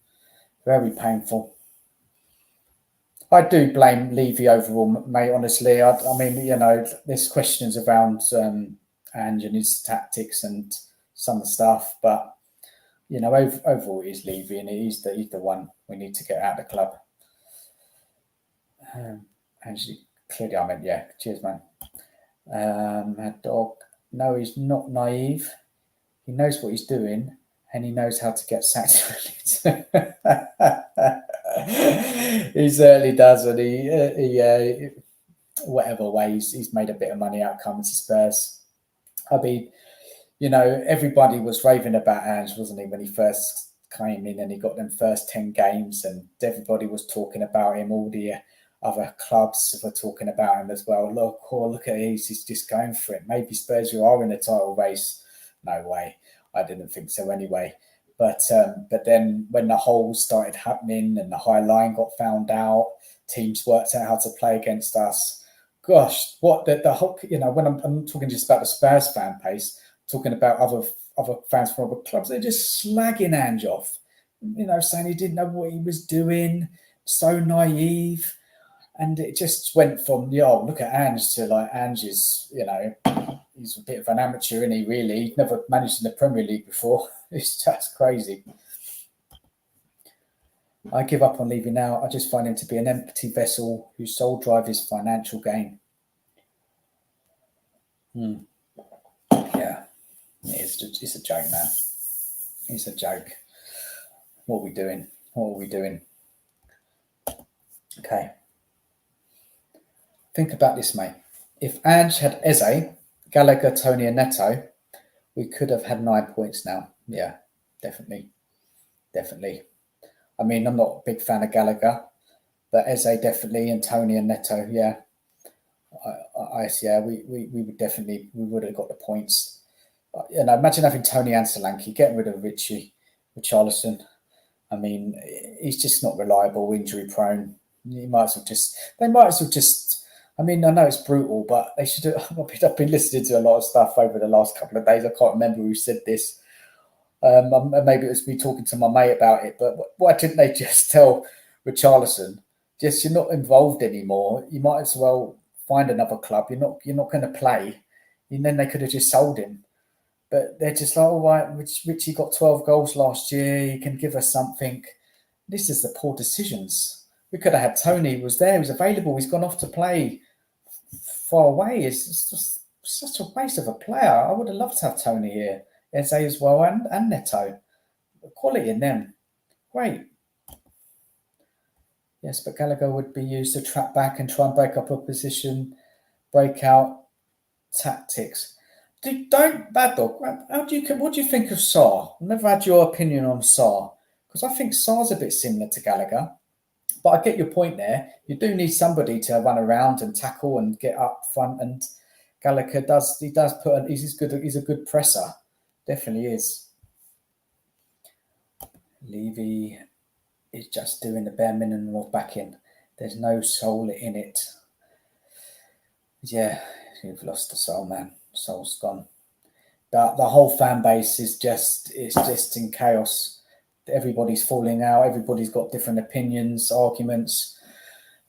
Very painful. I do blame Levy overall, mate, honestly. I mean, there's questions around Ange and his tactics and some stuff, but, overall it is Levy and he's the one we need to get out of the club. Actually, clearly, I meant, yeah, cheers, man. Mad Dog. No, he's not naive. He knows what he's doing and he knows how to get sacked. He certainly does, and he whatever ways he's made a bit of money out coming to Spurs. I mean, everybody was raving about Ange, wasn't he, when he first came in and he got them first 10 games, and everybody was talking about him. All the other clubs were talking about him as well. Look at it, he's just going for it. Maybe Spurs, you are in a title race. No way. I didn't think so anyway. But then when the holes started happening and the high line got found out, teams worked out how to play against us. Gosh, what the whole, when I'm talking just about the Spurs fan base, talking about other fans from other clubs, they're just slagging Ange off, saying he didn't know what he was doing, so naive. And it just went from, look at Ange to like, Ange is, he's a bit of an amateur, isn't he, really? He's never managed in the Premier League before. It's just crazy. I give up on Levy now. I just find him to be an empty vessel whose sole drive is financial gain. Yeah, it's a joke, man. It's a joke. What are we doing? Okay. Think about this, mate. If Ange had Eze, Gallagher, Tony and Neto, we could have had 9 points now. Yeah, definitely. I mean, I'm not a big fan of Gallagher, but Eze definitely, and Tony and Neto, yeah. We would have got the points. Imagine having Tony and Solanke, getting rid of Richarlison. I mean, he's just not reliable, injury prone. They might as well just. I mean, I know it's brutal, but they should have. I've been listening to a lot of stuff over the last couple of days. I can't remember who said this. Maybe it was me talking to my mate about it, but why didn't they just tell Richarlison, just you're not involved anymore. You might as well find another club. You're not going to play. And then they could have just sold him. But they're just like, all right, Richie got 12 goals last year. He can give us something. This is the poor decisions. We could have had Tony. He was there. He was available. He's gone off to play far away. It's just such a waste of a player. I would have loved to have Tony here. Eze as well, and Neto. The quality in them. Great. Yes, but Gallagher would be used to trap back and try and break up opposition, break out tactics. Bad Dog, what do you think of Sarr? I've never had your opinion on Sarr, because I think Sarr's a bit similar to Gallagher. But I get your point there. You do need somebody to run around and tackle and get up front, and Gallagher he's a good presser. Definitely is. Levy is just doing the bare minimum of backing. There's no soul in it. Yeah, you've lost the soul, man. Soul's gone. The whole fan base is just in chaos. Everybody's falling out. Everybody's got different opinions, arguments.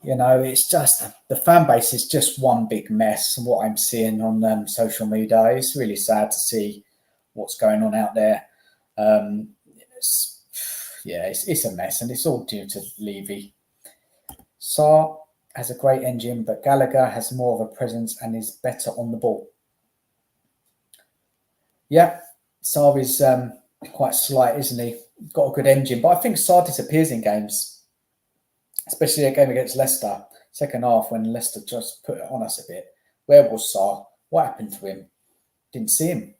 It's just the fan base is just one big mess. And what I'm seeing on social media, it's really sad to see what's going on out there. It's, it's a mess, and it's all due to Levy. Sarr has a great engine, but Gallagher has more of a presence and is better on the ball. Yeah, Sarr is quite slight, isn't he? Got a good engine, but I think Sarr disappears in games, especially a game against Leicester, second half when Leicester just put it on us a bit. Where was Sarr? What happened to him? Didn't see him.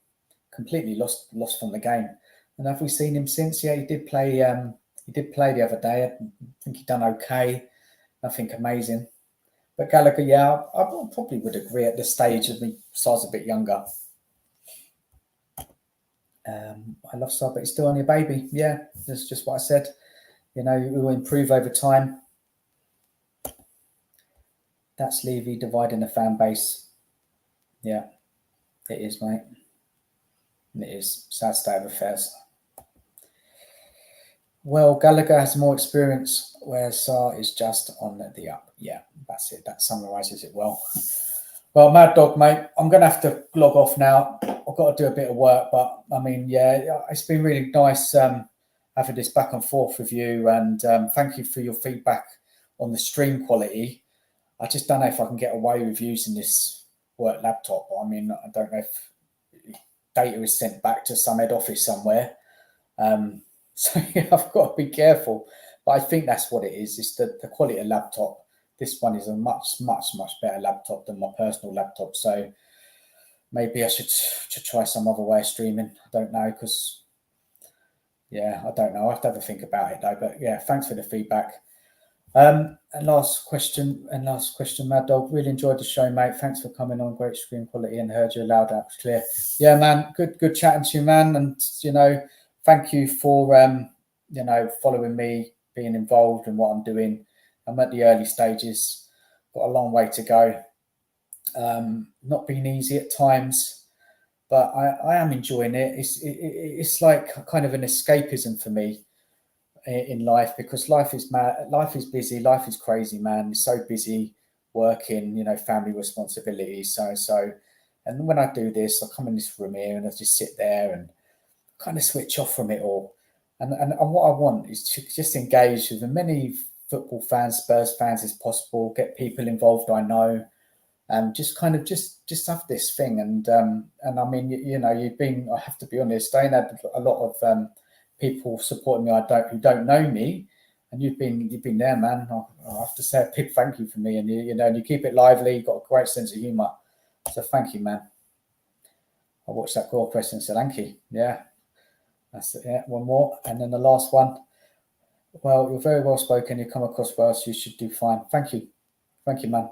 Completely lost from the game. And have we seen him since? Yeah, he did play. He did play the other day. I think he done okay. Nothing amazing. But Gallagher, yeah, I probably would agree at this stage. I mean, Sarr's a bit younger. I love Sarr, but he's still only a baby. Yeah, that's just what I said. He will improve over time. That's Levy dividing the fan base. Yeah, it is, mate. It is. Sad state of affairs. Well, Gallagher has more experience, where Sarr is just on the up. Yeah, that's it. That summarises it well. Well, Mad Dog, mate, I'm going to have to log off now. I've got to do a bit of work, but I mean, yeah, it's been really nice having this back and forth with you, and thank you for your feedback on the stream quality. I just don't know if I can get away with using this work laptop. I mean, I don't know if data is sent back to some head office somewhere. So yeah, I've got to be careful. But I think that's what it is. It's the quality of laptop. This one is a much better laptop than my personal laptop. So maybe I should try some other way of streaming. I don't know, because, yeah, I don't know. I have to have a think about it, though. But, yeah, thanks for the feedback. And last question, Mad Dog. Really enjoyed the show, mate. Thanks for coming on. Great screen quality, and heard you loud and clear. Yeah, man. Good chatting to you, man. And, thank you for, following me, being involved in what I'm doing. I'm at the early stages, got a long way to go. Not been easy at times, but I am enjoying it. It's like kind of an escapism for me in life, because life is mad, life is busy, life is crazy, man. It's so busy working, family responsibilities. So, and when I do this, I come in this room here and I just sit there and kind of switch off from it all. And what I want is to just engage with as many football fans, Spurs fans as possible, get people involved I know, and just have this thing. And I mean, you've been, I have to be honest, I ain't had a lot of people supporting me who don't know me, and you've been there, man. I have to say a big thank you for me, and you keep it lively. You've got a great sense of humour, so thank you, man. I watched that goal question and said thank you. Yeah, that's it. Yeah, one more, and then the last one. Well, you're very well spoken. You come across well, so you should do fine. Thank you, man.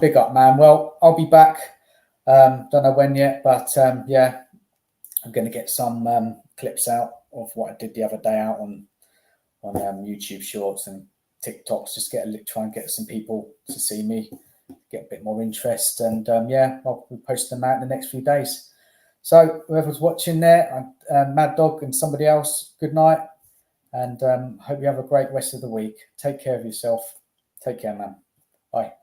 Big up, man. Well, I'll be back. Don't know when yet, but yeah, I'm going to get some clips out of what I did the other day out on YouTube Shorts and TikToks. Just try and get some people to see me, get a bit more interest, and yeah, I'll be posting them out in the next few days. So whoever's watching there, Mad Dog and somebody else, good night, and hope you have a great rest of the week. Take care of yourself. Take care, man. Bye.